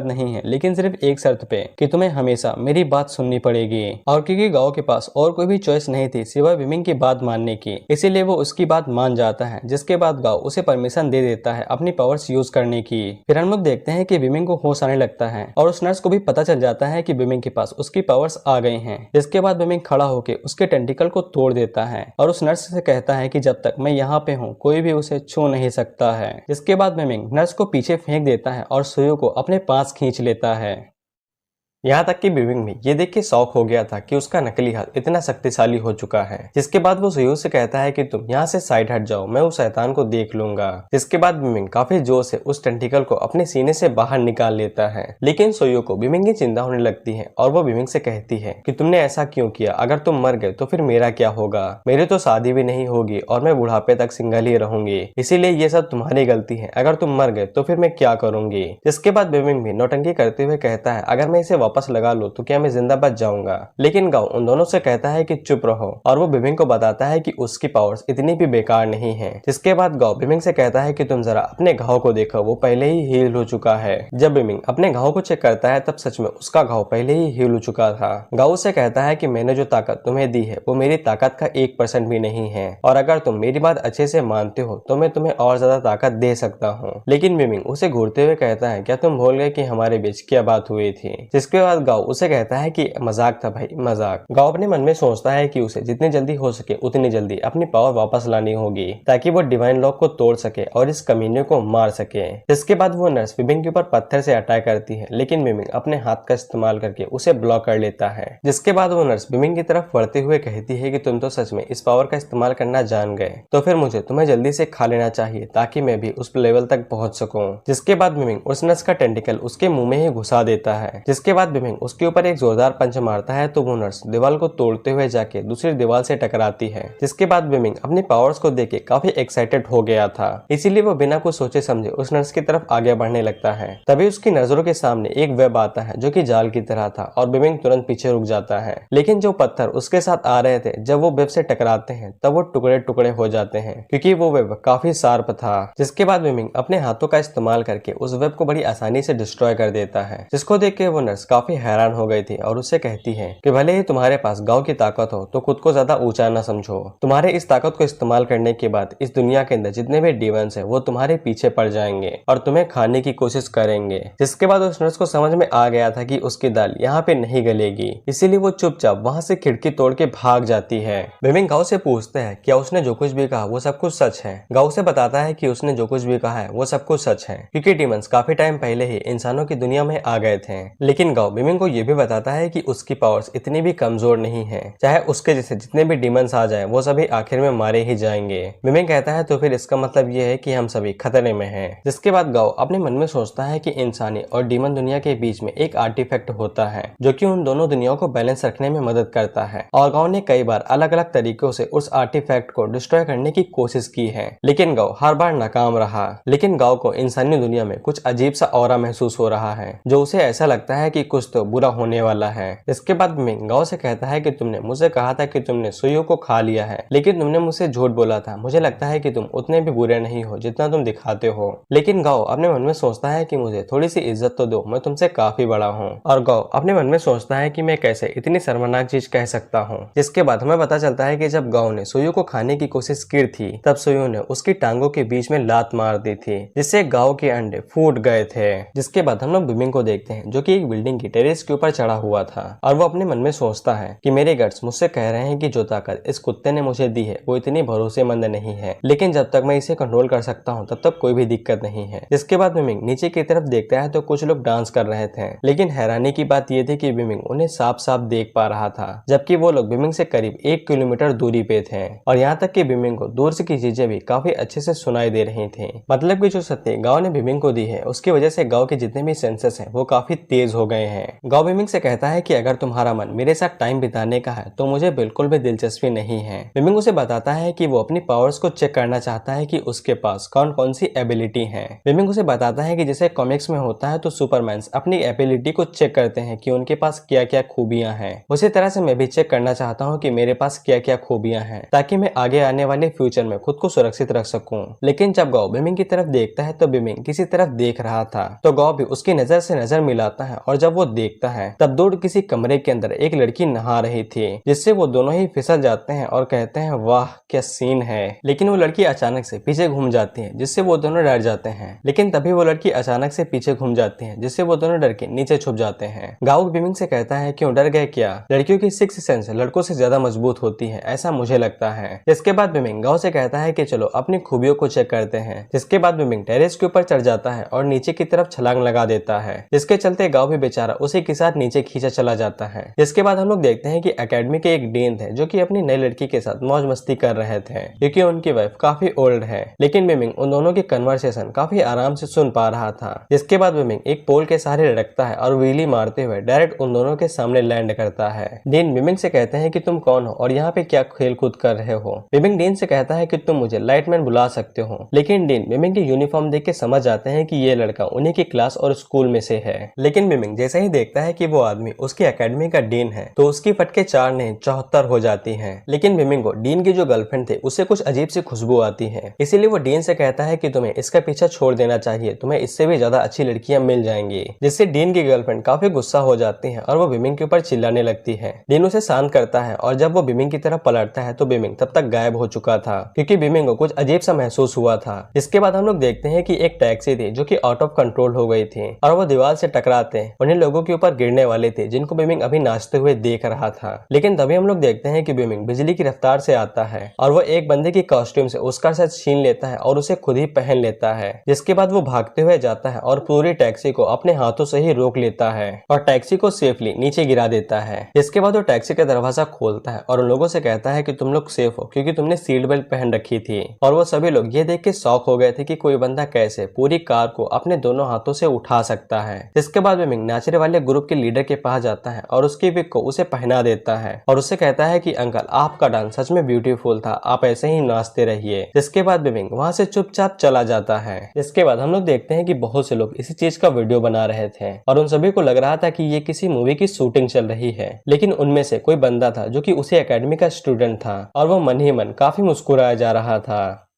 नहीं है, लेकिन सिर्फ एक शर्त पे कि तुम्हें हमेशा मेरी बात सुननी पड़ेगी। और क्योंकि गाँव के पास और कोई भी चॉइस नहीं थी सिवाय मिमिंग की बात मानने की, इसीलिए वो उसकी बात मान जाता है। जिसके बाद गाँव उसे परमिशन दे देता है अपनी पावर्स यूज करने की। फिर हम लोग देखते हैं कि मिमिंग को होश आने लगता है और उस नर्स को भी पता चल जाता है कि बिमिंग के पास उसकी पावर्स आ गई हैं। जिसके बाद बिमिंग खड़ा होकर उसके टेंटिकल को तोड़ देता है और उस नर्स से कहता है कि जब तक मैं यहाँ पे हूँ कोई भी उसे छू नहीं सकता है। जिसके बाद बिमिंग नर्स को पीछे फेंक देता है और सुयु को अपने पास खींच लेता है। यहाँ तक कि बिमिंग भी ये देख के शौक हो गया था कि उसका नकली हाथ इतना शक्तिशाली हो चुका है। जिसके बाद वो सुयु से कहता है कि तुम यहाँ से साइड हट जाओ, मैं उस शैतान को देख लूंगा। जिसके बाद बिमिंग काफी जोर से उस टेंटिकल को अपने सीने से बाहर निकाल लेता है। लेकिन सुयु को बिमिंग की चिंता होने लगती है और वो बिमिंग से कहती है कि तुमने ऐसा क्यों किया, अगर तुम मर गए तो फिर मेरा क्या होगा, मेरी तो शादी भी नहीं होगी और मैं बुढ़ापे तक सिंगल ही रहूंगी, इसीलिए ये सब तुम्हारी गलती है, अगर तुम मर गए तो फिर मैं क्या करूंगी। जिसके बाद बिमिंग भी नौटंकी करते हुए कहता है अगर मैं इसे वापस लगा लूं तो क्या मैं जिंदा बच जाऊंगा। लेकिन गाओ उन दोनों से कहता है कि चुप रहो और वो बिमिंग को बताता है कि उसकी पावर्स इतनी भी बेकार नहीं है। जिसके बाद गाओ बिमिंग से कहता है कि तुम जरा अपने घाव को देखो, वो पहले ही हील हो चुका है। जब बिमिंग अपने घाव को चेक करता है तब सच में उसका घाव पहले ही हील हो चुका था। गाओ से कहता है कि मैंने जो ताकत तुम्हें दी है वो मेरी ताकत का 1% भी नहीं है और अगर तुम मेरी बात अच्छे से मानते हो तो मैं तुम्हें और ज्यादा ताकत दे सकता हूँ। लेकिन बिमिंग उसे घूरते हुए कहता है क्या तुम भूल गए कि हमारे बीच क्या बात हुई थी। जिसके बाद गाओ उसे कहता है कि मजाक था भाई, मजाक। गाओ अपने मन में सोचता है कि उसे जितनी जल्दी हो सके उतनी जल्दी अपनी पावर वापस लानी होगी ताकि वो डिवाइन लॉक को तोड़ सके और इस कमीने को मार सके। जिसके बाद वो नर्स बिमिंग के ऊपर पत्थर से अटैक करती है लेकिन बिमिंग अपने हाथ का इस्तेमाल करके उसे ब्लॉक कर लेता है। जिसके बाद वो नर्स बिमिंग की तरफ बढ़ते हुए कहती है कि तुम तो सच में इस पावर का इस्तेमाल करना जान गए, तो फिर मुझे तुम्हें जल्दी से खा लेना चाहिए ताकि मैं भी उस लेवल तक पहुंच सकूं। जिसके बाद बिमिंग उस नर्स का टेंटिकल उसके मुंह में ही घुसा देता है। जिसके बाद बिमिंग उसके ऊपर एक जोरदार पंच मारता है तो वो नर्स दीवार को तोड़ते हुए जाके दूसरी दीवार से टकराती है। जिसके बाद बिमिंग अपनी पावर्स को देख के काफी एक्साइटेड हो गया था, इसीलिए वो बिना कुछ सोचे समझे उस नर्स की तरफ आगे बढ़ने लगता है। तभी उसकी नजरों के सामने एक वेब आता है जो कि जाल की तरह था और बिमिंग तुरंत पीछे रुक जाता है। लेकिन जो पत्थर उसके साथ आ रहे थे जब वो वेब से टकराते हैं तब वो टुकड़े टुकड़े हो जाते हैं क्योंकि वो वेब काफी शार्प था। जिसके बाद बिमिंग अपने हाथों का इस्तेमाल करके उस वेब को बड़ी आसानी से डिस्ट्रॉय कर देता है। जिसको देख के वो नर्स काफी हैरान हो गई थी और उससे कहती है कि भले ही तुम्हारे पास गांव की ताकत हो तो खुद को ज्यादा ऊंचा न समझो, तुम्हारे इस ताकत को इस्तेमाल करने के बाद इस दुनिया के अंदर जितने भी डीमंस हैं वो तुम्हारे पीछे पड़ जाएंगे और तुम्हें खाने की कोशिश करेंगे। जिसके बाद उस नर्स को समझ में आ गया था कि उसकी दाल यहाँ पे नहीं गलेगी, इसीलिए वो चुपचाप वहाँ से खिड़की तोड़ के भाग जाती है। बिमिंग गांव से पूछते हैं क्या उसने जो कुछ भी कहा वो सब कुछ सच है। गांव से बताता है कि उसने जो कुछ भी कहा है वो सब कुछ सच है क्योंकि डीमंस काफी टाइम पहले ही इंसानों की दुनिया में आ गए थे। लेकिन गांव बिमिंग को ये भी बताता है कि उसकी पावर्स इतनी भी कमजोर नहीं है, चाहे उसके जैसे जितने भी डीमंस आ जाएं वो सभी आखिर में मारे ही जाएंगे। बिमिंग कहता है तो फिर इसका मतलब ये है कि हम सभी खतरे में हैं। जिसके बाद गाओ अपने मन में सोचता है कि इंसानी और डीमन दुनिया के बीच में एक आर्टिफैक्ट होता है जो कि उन दोनों दुनियाओं को बैलेंस रखने में मदद करता है और गाओ ने कई बार अलग अलग तरीकों से उस आर्टिफैक्ट को डिस्ट्रॉय करने की कोशिश की है लेकिन गाओ हर बार नाकाम रहा। लेकिन गाओ को इंसानी दुनिया में कुछ अजीब सा ऑरा महसूस हो रहा है जो उसे ऐसा लगता है कि कुछ तो बुरा होने वाला है। इसके बाद बिमिंग गाओ से कहता है कि तुमने मुझसे कहा था कि तुमने सुयु को खा लिया है लेकिन तुमने मुझसे झूठ बोला था, मुझे लगता है कि तुम उतने भी बुरे नहीं हो जितना तुम दिखाते हो। लेकिन गाओ अपने मन में सोचता है कि मुझे थोड़ी सी इज्जत तो दो, मैं तुमसे काफी बड़ा हूँ। और गाओ अपने मन में सोचता है कि मैं कैसे इतनी शर्मनाक चीज कह सकता हूँ। जिसके बाद हमें पता चलता है कि जब गाओ ने सुयु को खाने की कोशिश की थी तब सुयु ने उसकी टांगों के बीच में लात मार दी थी जिससे गाओ के अंडे फूट गए थे। जिसके बाद हम लोग बिमिंग को देखते हैं जो कि एक बिल्डिंग की टेरेस के ऊपर चढ़ा हुआ था और वो अपने मन में सोचता है कि मेरे गट्स मुझसे कह रहे हैं कि जो ताकत इस कुत्ते ने मुझे दी है वो इतनी भरोसेमंद नहीं है, लेकिन जब तक मैं इसे कंट्रोल कर सकता हूँ तब तक कोई भी दिक्कत नहीं है। जिसके बाद बिमिंग नीचे की तरफ देखता है तो कुछ लोग डांस कर रहे थे लेकिन हैरानी की बात यह थी कि बिमिंग उन्हें साफ साफ देख पा रहा था जबकि वो लोग बिमिंग से करीब 1 किलोमीटर दूरी पे थे और यहाँ तक कि बिमिंग को दूर से की चीजें भी काफी अच्छे से सुनाई दे रही थी। मतलब कि जो सत्य गाँव ने बिमिंग को दी है उसकी वजह से गाँव के जितने भी सेंसेस हैं वो काफी तेज हो गए हैं। गाँव बिमिंग से कहता है कि अगर तुम्हारा मन मेरे साथ टाइम बिताने का है तो मुझे बिल्कुल भी दिलचस्पी नहीं है। बिमिंग उसे बताता है कि वो अपनी पावर्स को चेक करना चाहता है कि उसके पास कौन कौन सी एबिलिटी है। बिमिंग उसे बताता है कि जैसे कॉमिक्स में होता है तो सुपरमैन अपनी एबिलिटी को चेक करते हैं कि उनके पास क्या क्या खूबियां हैं, उसी तरह से मैं भी चेक करना चाहता हूँ कि मेरे पास क्या क्या खूबियां हैं ताकि मैं आगे आने वाले फ्यूचर में खुद को सुरक्षित रख सकूं। लेकिन जब गाओ बिमिंग की तरफ देखता है तो बिमिंग किसी तरफ देख रहा था तो गाओ भी उसकी नजर से नजर मिलाता है और जब वो वो देखता है तब दूर किसी कमरे के अंदर एक लड़की नहा रही थी, जिससे वो दोनों ही फिसल जाते हैं और कहते हैं वाह क्या सीन है। लेकिन वो लड़की अचानक से पीछे घूम जाती है, जिससे वो दोनों डर जाते हैं। लेकिन तभी वो लड़की अचानक से पीछे घूम जाती है, जिससे वो दोनों डर के नीचे छुप जाते हैं। गाओ बिमिंग से कहता है क्यों डर गए क्या? लड़कियों की सिक्स सेंस लड़कों से ज्यादा मजबूत होती है, ऐसा मुझे लगता है। इसके बाद बिमिंग गाओ से कहता है कि चलो अपनी खूबियों को चेक करते हैं। जिसके बाद बिमिंग टेरेस के ऊपर चढ़ जाता है और नीचे की तरफ छलांग लगा देता है, जिसके चलते गाओ भी बेचारा उसी के साथ नीचे खींचा चला जाता है। इसके बाद हम लोग देखते हैं कि एकेडमी के एक डीन थे जो कि अपनी नई लड़की के साथ मौज मस्ती कर रहे थे, क्योंकि उनकी वाइफ काफी ओल्ड है। लेकिन बिमिंग उन दोनों की कन्वर्सेशन काफी आराम से सुन पा रहा था। जिसके बाद बिमिंग एक पोल के सहारे लटकता है और व्हीली मारते हुए डायरेक्ट उन दोनों के सामने लैंड करता है। डीन बिमिंग से कहते हैं कि तुम कौन हो और यहाँ पे क्या खेल कूद कर रहे हो? बिमिंग डीन से कहता है कि तुम मुझे लाइटमैन बुला सकते हो। लेकिन डीन बिमिंग की यूनिफॉर्म देख के समझ जाते हैं कि ये लड़का उन्हीं की क्लास और स्कूल में से है। लेकिन बिमिंग जैसे ही देखता है कि वो आदमी उसकी एकेडमी का डीन है तो उसकी फटके 4 नहीं 74 हो जाती हैं। लेकिन बिमिंग को डीन की जो गर्लफ्रेंड थी उससे कुछ अजीब सी खुशबू आती है, इसीलिए वो डीन से कहता है कि तुम्हें इसका पीछा छोड़ देना चाहिए, तुम्हें इससे भी ज्यादा अच्छी लड़कियां मिल जाएंगी। जिससे डीन की गर्लफ्रेंड काफी गुस्सा हो जाती है और वो बिमिंग के ऊपर चिल्लाने लगती है। डीन उसे शांत करता है और जब वो बिमिंग की तरफ पलटता है तो बिमिंग तब तक गायब हो चुका था, क्योंकि बिमिंग को कुछ अजीब सा महसूस हुआ था। इसके बाद हम लोग देखते हैं कि एक टैक्सी थी जो कि आउट ऑफ कंट्रोल हो गई थी और वो दीवार से टकराते उन्हीं लोगों के ऊपर गिरने वाले थे जिनको बिमिंग अभी नाचते हुए देख रहा था। लेकिन तभी हम लोग देखते हैं कि बिमिंग बिजली की रफ्तार से आता है और वो एक बंदे की कॉस्ट्यूम से उसका सर छीन लेता है और उसे खुद ही पहन लेता है। जिसके बाद वो भागते हुए जाता है और पूरी टैक्सी को अपने हाथों से ही रोक लेता है और टैक्सी को सेफली नीचे गिरा देता है। जिसके बाद वो टैक्सी का दरवाजा खोलता है और उन लोगों से कहता है कि तुम लोग सेफ हो क्योंकि तुमने सीट बेल्ट पहन रखी थी। और वो सभी लोग ये देख के शॉक हो गए थे कि कोई बंदा कैसे पूरी कार को अपने दोनों हाथों से उठा सकता है। जिसके बाद बिमिंग नाचने वाले ग्रुप के लीडर के पास जाता है और उसकी विग को उसे पहना देता है और उससे कहता है कि अंकल आपका डांस सच में ब्यूटीफुल था, आप ऐसे ही नाचते रहिए। जिसके बाद बिमिंग वहां से चुपचाप चला जाता है। इसके बाद हम लोग देखते हैं कि बहुत से लोग इसी चीज का वीडियो बना रहे थे और उन सभी को लग रहा था कि ये किसी मूवी की शूटिंग चल रही है। लेकिन उनमें से कोई बंदा था जो कि उसी एकेडमी का स्टूडेंट था और वो मन ही मन काफी मुस्कुराया जा रहा था।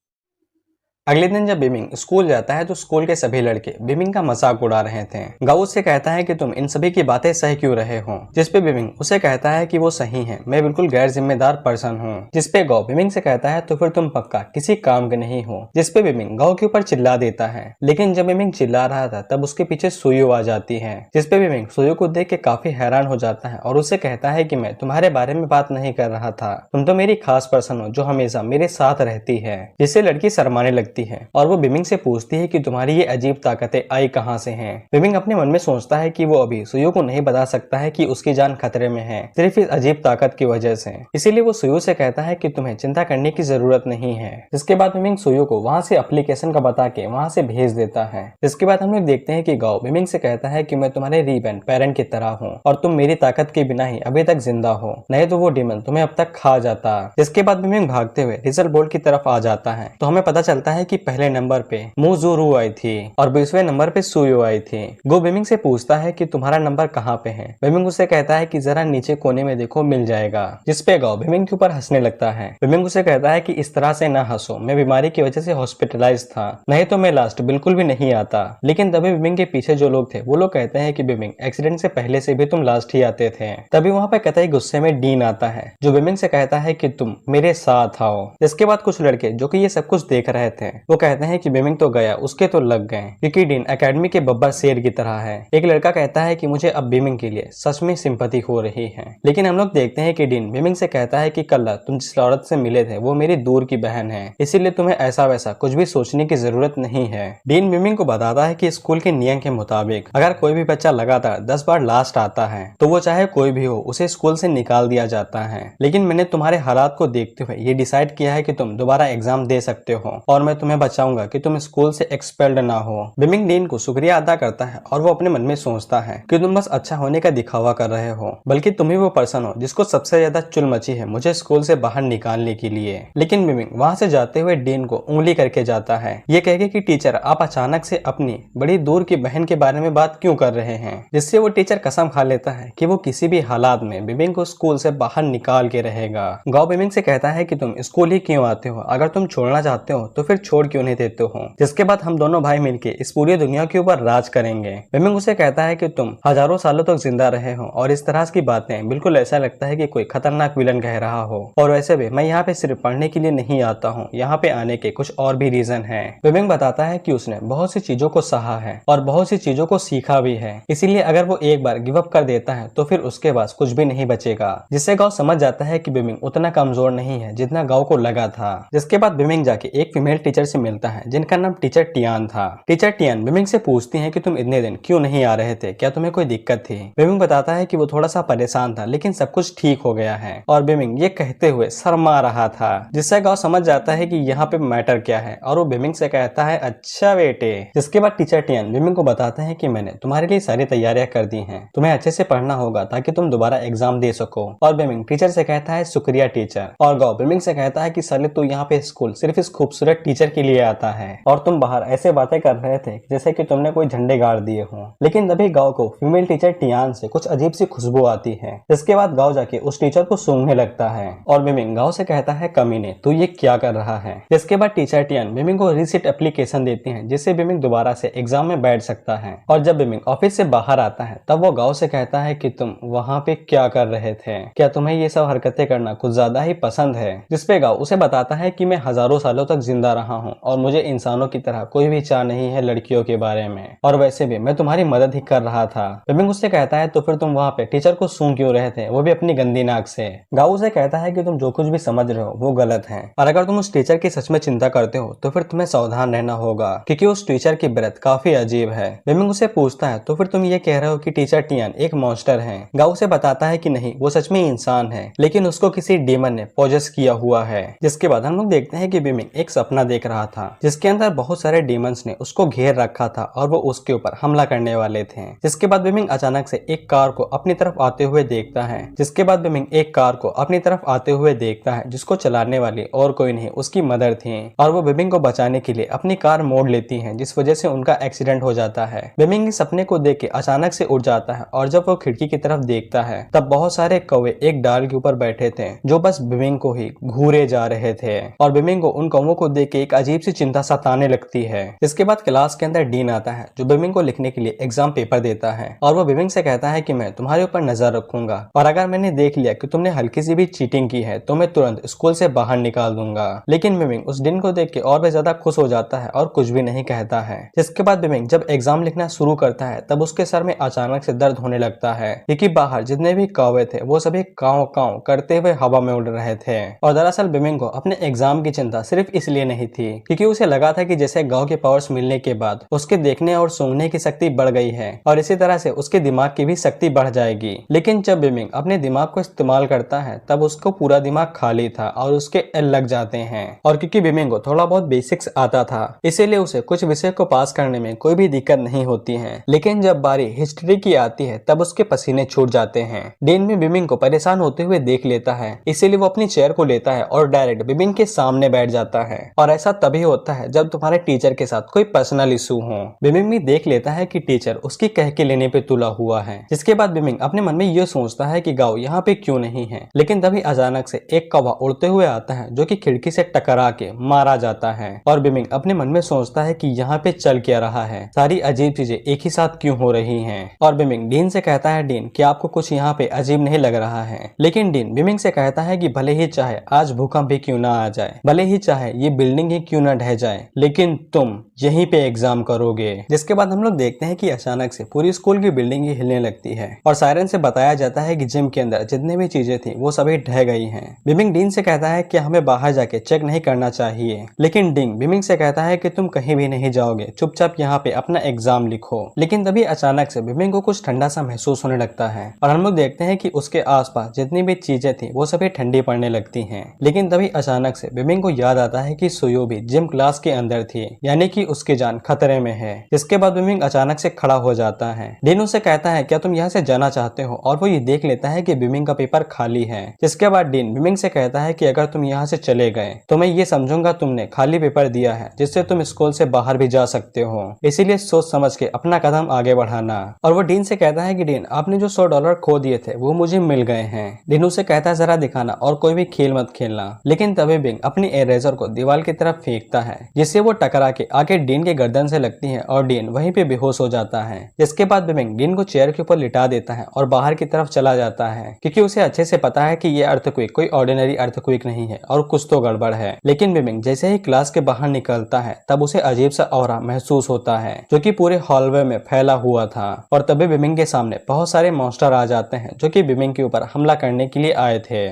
अगले दिन जब बिमिंग स्कूल जाता है तो स्कूल के सभी लड़के बिमिंग का मजाक उड़ा रहे थे। गाओ उससे कहता है कि तुम इन सभी की बातें सह क्यों रहे हो? जिसपे बिमिंग उसे कहता है कि वो सही है, मैं बिल्कुल गैर जिम्मेदार पर्सन हूँ। जिसपे गाओ बिमिंग से कहता है तो फिर तुम पक्का किसी काम के नहीं हो। जिसपे बिमिंग गाओ के ऊपर चिल्ला देता है। लेकिन जब बिमिंग चिल्ला रहा था तब उसके पीछे सुयो आ जाती है। जिसपे बिमिंग सुयो को देख के काफी हैरान हो जाता है और उससे कहता है कि मैं तुम्हारे बारे में बात नहीं कर रहा था, तुम तो मेरी खास पर्सन हो जो हमेशा मेरे साथ रहती है। जिससे लड़की शर्माने लगती है और वो बिमिंग से पूछती है कि तुम्हारी ये अजीब ताकतें आई कहां से हैं। बिमिंग अपने मन में सोचता है कि वो अभी सुयो को नहीं बता सकता है कि उसकी जान खतरे में है, सिर्फ इस अजीब ताकत की वजह से। इसीलिए वो सुयो से कहता है कि तुम्हें चिंता करने की जरूरत नहीं है। जिसके बाद बिमिंग सुयो को वहां से एप्लीकेशन का बता के वहां से भेज देता है। जिसके बाद हम लोग देखते हैं कि गाओ बिमिंग से कहता है कि मैं तुम्हारे रीबैंड पेरेंट की तरह हूँ और तुम मेरी ताकत के बिना ही अभी तक जिंदा हो, नहीं तो वो डीमन तुम्हें अब तक खा जाता। जिसके बाद बिमिंग भागते हुए रिजल्ट बोर्ड की तरफ आ जाता है तो हमें पता चलता है कि पहले नंबर पे मुजुरु आई थी और 20वें नंबर पे सुयो आई थी। गो बिमिंग से पूछता है कि तुम्हारा नंबर कहाँ पे है। बिमिंग उसे कहता है कि जरा नीचे कोने में देखो मिल जाएगा। जिसपे गाओ बिमिंग के ऊपर हंसने लगता है। बिमिंग उसे कहता है कि इस तरह से ना हंसो, मैं बीमारी की वजह से हॉस्पिटलाइज था, नहीं तो मैं लास्ट बिल्कुल भी नहीं आता। लेकिन तभी बिमिंग के पीछे जो लोग थे वो लोग कहते हैं कि बिमिंग एक्सीडेंट से पहले से भी तुम लास्ट ही आते थे। तभी वहाँ पे कतई गुस्से में डीन आता है जो बिमिंग से कहता है कि तुम मेरे साथ आओ। इसके बाद कुछ लड़के जो कि ये सब कुछ देख रहे थे वो कहते हैं कि बिमिंग तो गया, उसके तो लग गए, क्योंकि डीन एकेडमी के बब्बर शेर की तरह है। एक लड़का कहता है कि मुझे अब बिमिंग के लिए सच में सिंपैथी हो रही है। लेकिन हम लोग देखते हैं कि डीन बिमिंग से कहता है कि कल तुम जिस औरत से मिले थे वो मेरी दूर की बहन है, इसीलिए तुम्हें ऐसा वैसा कुछ भी सोचने की जरूरत नहीं है। डीन बिमिंग को बताता है कि स्कूल के नियम के मुताबिक अगर कोई भी बच्चा लगातार 10 बार लास्ट आता है तो वो चाहे कोई भी हो उसे स्कूल से निकाल दिया जाता है। लेकिन मैंने तुम्हारे हालात को देखते हुए ये डिसाइड किया है कि तुम दोबारा एग्जाम दे सकते हो और मैं तुम्हें बचाऊंगा कि तुम स्कूल से एक्सपेल्ड ना हो। बिमिंग डीन को शुक्रिया अदा करता है और वो अपने मन में सोचता है कि तुम बस अच्छा होने का दिखावा कर रहे हो, बल्कि तुम ही वो पर्सन हो जिसको सबसे ज्यादा चुल मची है मुझे स्कूल से बाहर निकालने के लिए। लेकिन बिमिंग वहां से जाते हुए डीन को उंगली करके जाता है, ये कह के कि टीचर आप अचानक से अपनी बड़ी दूर की बहन के बारे में बात क्यों कर रहे हैं। जिससे वो टीचर कसम खा लेता है कि वो किसी भी हालात में बिमिंग को स्कूल से बाहर निकाल के रहेगा। गाओ बिमिंग से कहता है कि तुम स्कूल ही क्यों आते हो, अगर तुम छोड़ना चाहते हो तो फिर छोड़ क्यों नहीं देते हो। जिसके बाद हम दोनों भाई मिलके इस पूरी दुनिया के ऊपर राज करेंगे। बिमिंग उसे कहता है कि तुम हजारों सालों तक जिंदा रहे हो और इस तरह की बातें बिल्कुल ऐसा लगता है कि कोई खतरनाक विलन कह रहा हो। और वैसे भी मैं यहाँ पे सिर्फ पढ़ने के लिए नहीं आता हूँ, यहाँ पे आने के कुछ और भी रीजन है। बिमिंग बताता है कि उसने बहुत सी चीजों को सहा है और बहुत सी चीजों को सीखा भी है, इसीलिए अगर वो एक बार गिव अप कर देता है तो फिर उसके पास कुछ भी नहीं बचेगा। जिससे गाओ समझ जाता है कि बिमिंग उतना कमजोर नहीं है जितना गाओ को लगा था। जिसके बाद बिमिंग जाके एक फीमेल टीचर से मिलता है जिनका नाम टीचर टियान था। टीचर टियान बिमिंग से पूछती है कि तुम इतने दिन क्यों नहीं आ रहे थे, क्या तुम्हें कोई दिक्कत थी। बिमिंग बताता है कि वो थोड़ा सा परेशान था लेकिन सब कुछ ठीक हो गया है, और बिमिंग ये कहते हुए शर्मा रहा था। जिससे गाओ समझ जाता है कि यहाँ पे मैटर क्या है और वो बिमिंग से कहता है अच्छा बेटे। जिसके बाद टीचर टियान बिमिंग को बताते हैं कि मैंने तुम्हारे लिए सारी तैयारियां कर दी हैं, तुम्हें अच्छे से पढ़ना होगा ताकि तुम दोबारा एग्जाम दे सको। और बिमिंग टीचर से कहता है शुक्रिया टीचर। और गाओ बिमिंग से कहता है कि साले तू यहाँ पे स्कूल सिर्फ इस खूबसूरत टीचर के लिए आता है और तुम बाहर ऐसे बातें कर रहे थे जैसे कि तुमने कोई झंडे गाड़ दिए हो। लेकिन तभी गाओ को फीमेल टीचर टियान से कुछ अजीब सी खुशबू आती है। इसके बाद गाओ जाके उस टीचर को सूंघने लगता है और बिमिंग गाओ से कहता है कमीने तू ये क्या कर रहा है। जिसके बाद टीचर टियान बिमिंग को रीसेट एप्लीकेशन देती है जिससे बिमिंग दोबारा से एग्जाम में बैठ सकता है। और जब बिमिंग ऑफिस से बाहर आता है तब वो गाओ से कहता है कि तुम वहाँ पे क्या कर रहे थे, क्या तुम्हें ये सब हरकतें करना कुछ ज्यादा ही पसंद है। जिसपे गाओ उसे बताता है कि मैं हजारों सालों तक जिंदा रहा हूँ और मुझे इंसानों की तरह कोई भी चाह नहीं है लड़कियों के बारे में, और वैसे भी मैं तुम्हारी मदद ही कर रहा था। बिमिंग उससे कहता है तो फिर तुम वहाँ पे टीचर को सूंघ क्यों रहे थे, वो भी अपनी गंदी नाक से। गाओ उसे कहता है कि तुम जो कुछ भी समझ रहे हो वो गलत है, और अगर तुम उस टीचर की सच में चिंता करते हो तो फिर तुम्हें सावधान रहना होगा क्योंकि उस टीचर की ब्रेथ काफी अजीब है। बिमिंग उसे पूछता है तो फिर तुम ये कह रहे हो कि टीचर टियान एक मॉन्स्टर है। गाओ उसे बताता है कि नहीं, वो सच में इंसान है लेकिन उसको किसी डीमन ने पॉजेस किया हुआ है। जिसके बाद हम लोग देखते हैं कि बिमिंग एक सपना देख रहा था जिसके अंदर बहुत सारे डीमंस ने उसको घेर रखा था और वो उसके ऊपर हमला करने वाले थे। जिसके बाद बिमिंग अचानक से एक कार को अपनी तरफ आते हुए देखता है। जिसके बाद बिमिंग एक कार को अपनी तरफ आते हुए देखता है जिसको चलाने वाली और कोई नहीं उसकी मदर थी, और वो बिमिंग को बचाने के लिए अपनी कार मोड़ लेती है जिस वजह से उनका एक्सीडेंट हो जाता है। बिमिंग इस सपने को देख के अचानक से उठ जाता है और जब वो खिड़की की तरफ देखता है तब बहुत सारे कौवे एक डाल के ऊपर बैठे थे जो बस बिमिंग को ही घूरे जा रहे थे, और बिमिंग को उन कौवों को देख के एक अजीब सी चिंता सताने लगती है। इसके बाद क्लास के अंदर डीन आता है जो बिमिंग को लिखने के लिए एग्जाम पेपर देता है, और वो बिमिंग से कहता है कि मैं तुम्हारे ऊपर नजर रखूंगा और अगर मैंने देख लिया कि तुमने हल्की सी भी चीटिंग की है तो मैं तुरंत स्कूल से बाहर निकाल दूंगा। लेकिन बिमिंग उस डीन को देख के और भी ज्यादा खुश हो जाता है और कुछ भी नहीं कहता है। जिसके बाद बिमिंग जब एग्जाम लिखना शुरू करता है तब उसके सर में अचानक से दर्द होने लगता है क्योंकि बाहर जितने भी कौवे थे वो सभी काव काव करते हुए हवा में उड़ रहे थे। और दरअसल बिमिंग को अपने एग्जाम की चिंता सिर्फ इसलिए नहीं थी क्योंकि उसे लगा था कि जैसे गांव के पावर्स मिलने के बाद उसके देखने और सूंघने की शक्ति बढ़ गई है और इसी तरह से उसके दिमाग की भी शक्ति बढ़ जाएगी। लेकिन जब बिमिंग अपने दिमाग को इस्तेमाल करता है तब उसको पूरा दिमाग खाली था और उसके एल लग जाते हैं, और क्योंकि बिमिंग को थोड़ा बहुत बेसिक्स आता था इसीलिए उसे कुछ विषय को पास करने में कोई भी दिक्कत नहीं होती है। लेकिन जब बारी हिस्ट्री की आती है तब उसके पसीने छूट जाते हैं। डीन भी बिमिंग को परेशान होते हुए देख लेता है इसीलिए वो अपनी चेयर को लेता है और डायरेक्ट बिमिंग के सामने बैठ जाता है, और ऐसा तभी होता है जब तुम्हारे टीचर के साथ कोई पर्सनल इशू हो। बिमिंग भी देख लेता है कि टीचर उसकी कह के लेने पे तुला हुआ है। जिसके बाद बिमिंग अपने मन में ये सोचता है कि गाओ यहाँ पे क्यों नहीं है। लेकिन तभी अचानक से एक कौवा उड़ते हुए आता है जो कि खिड़की से टकरा के मारा जाता है, और बिमिंग अपने मन में सोचता है कि यहाँ पे चल क्या रहा है, सारी अजीब चीजें एक ही साथ क्यों हो रही हैं। और बिमिंग डीन से कहता है डीन कि आपको कुछ यहाँ पे अजीब नहीं लग रहा है। लेकिन डीन बिमिंग से कहता है कि भले ही चाहे आज भूकंप भी क्यों ना आ जाए, भले ही चाहे ये बिल्डिंग ही क्यों ना ढह जाए, लेकिन तुम यहीं पे एग्जाम करोगे। जिसके बाद हम लोग देखते हैं कि अचानक से पूरी स्कूल की बिल्डिंग ही हिलने लगती है और सायरन से बताया जाता है कि जिम के अंदर जितनी भी चीजें थी वो सभी ढह गई हैं। बिमिंग डीन से कहता है कि हमें बाहर जाके चेक नहीं करना चाहिए, लेकिन डीन बिमिंग से कहता है कि तुम कहीं भी नहीं जाओगे, चुपचाप यहाँ पे अपना एग्जाम लिखो। लेकिन तभी अचानक से बिमिंग को कुछ ठंडा सा महसूस होने लगता है और हम लोग देखते हैं कि उसके आसपास जितनी भी चीजें थी वो सभी ठंडी पड़ने लगती हैं। लेकिन तभी अचानक से बिमिंग को याद आता है कि सुयो भी जिम क्लास के अंदर थी, यानी कि उसकी जान खतरे में है। जिसके बाद बिमिंग अचानक से खड़ा हो जाता है। डीन उससे कहता है क्या तुम यहाँ से जाना चाहते हो, और वो ये देख लेता है कि बिमिंग का पेपर खाली है। जिसके बाद डीन बिमिंग से कहता है कि अगर तुम यहाँ से चले गए तो मैं ये समझूंगा तुमने खाली पेपर दिया है जिससे तुम स्कूल से बाहर भी जा सकते हो, इसीलिए सोच समझ के अपना कदम आगे बढ़ाना। और वो डीन से कहता है कि डीन आपने जो $100 खो दिए थे वो मुझे मिल गए हैं। डीन उसे कहता है जरा दिखाना और कोई भी खेल मत खेलना। लेकिन तभी बिंग अपनी इरेजर को दीवार की तरफ तरफ फेंकता है, जिससे वो टकरा के आके डीन के गर्दन से लगती है और डीन वहीं पे बेहोश हो जाता है। जिसके बाद बिमिंग डीन को चेयर के ऊपर लिटा देता है और बाहर की तरफ चला जाता है, क्योंकि उसे अच्छे से पता है कि ये अर्थक्वेक कोई ऑर्डिनरी अर्थक्वेक नहीं है और कुछ तो गड़बड़ है। लेकिन बिमिंग जैसे ही क्लास के बाहर निकलता है तब उसे अजीब सा ऑरा महसूस होता है जो कि पूरे हॉलवे में फैला हुआ था। और तभी बिमिंग के सामने बहुत सारे मॉन्स्टर आ जाते हैं जो कि बिमिंग के ऊपर हमला करने के लिए आए थे।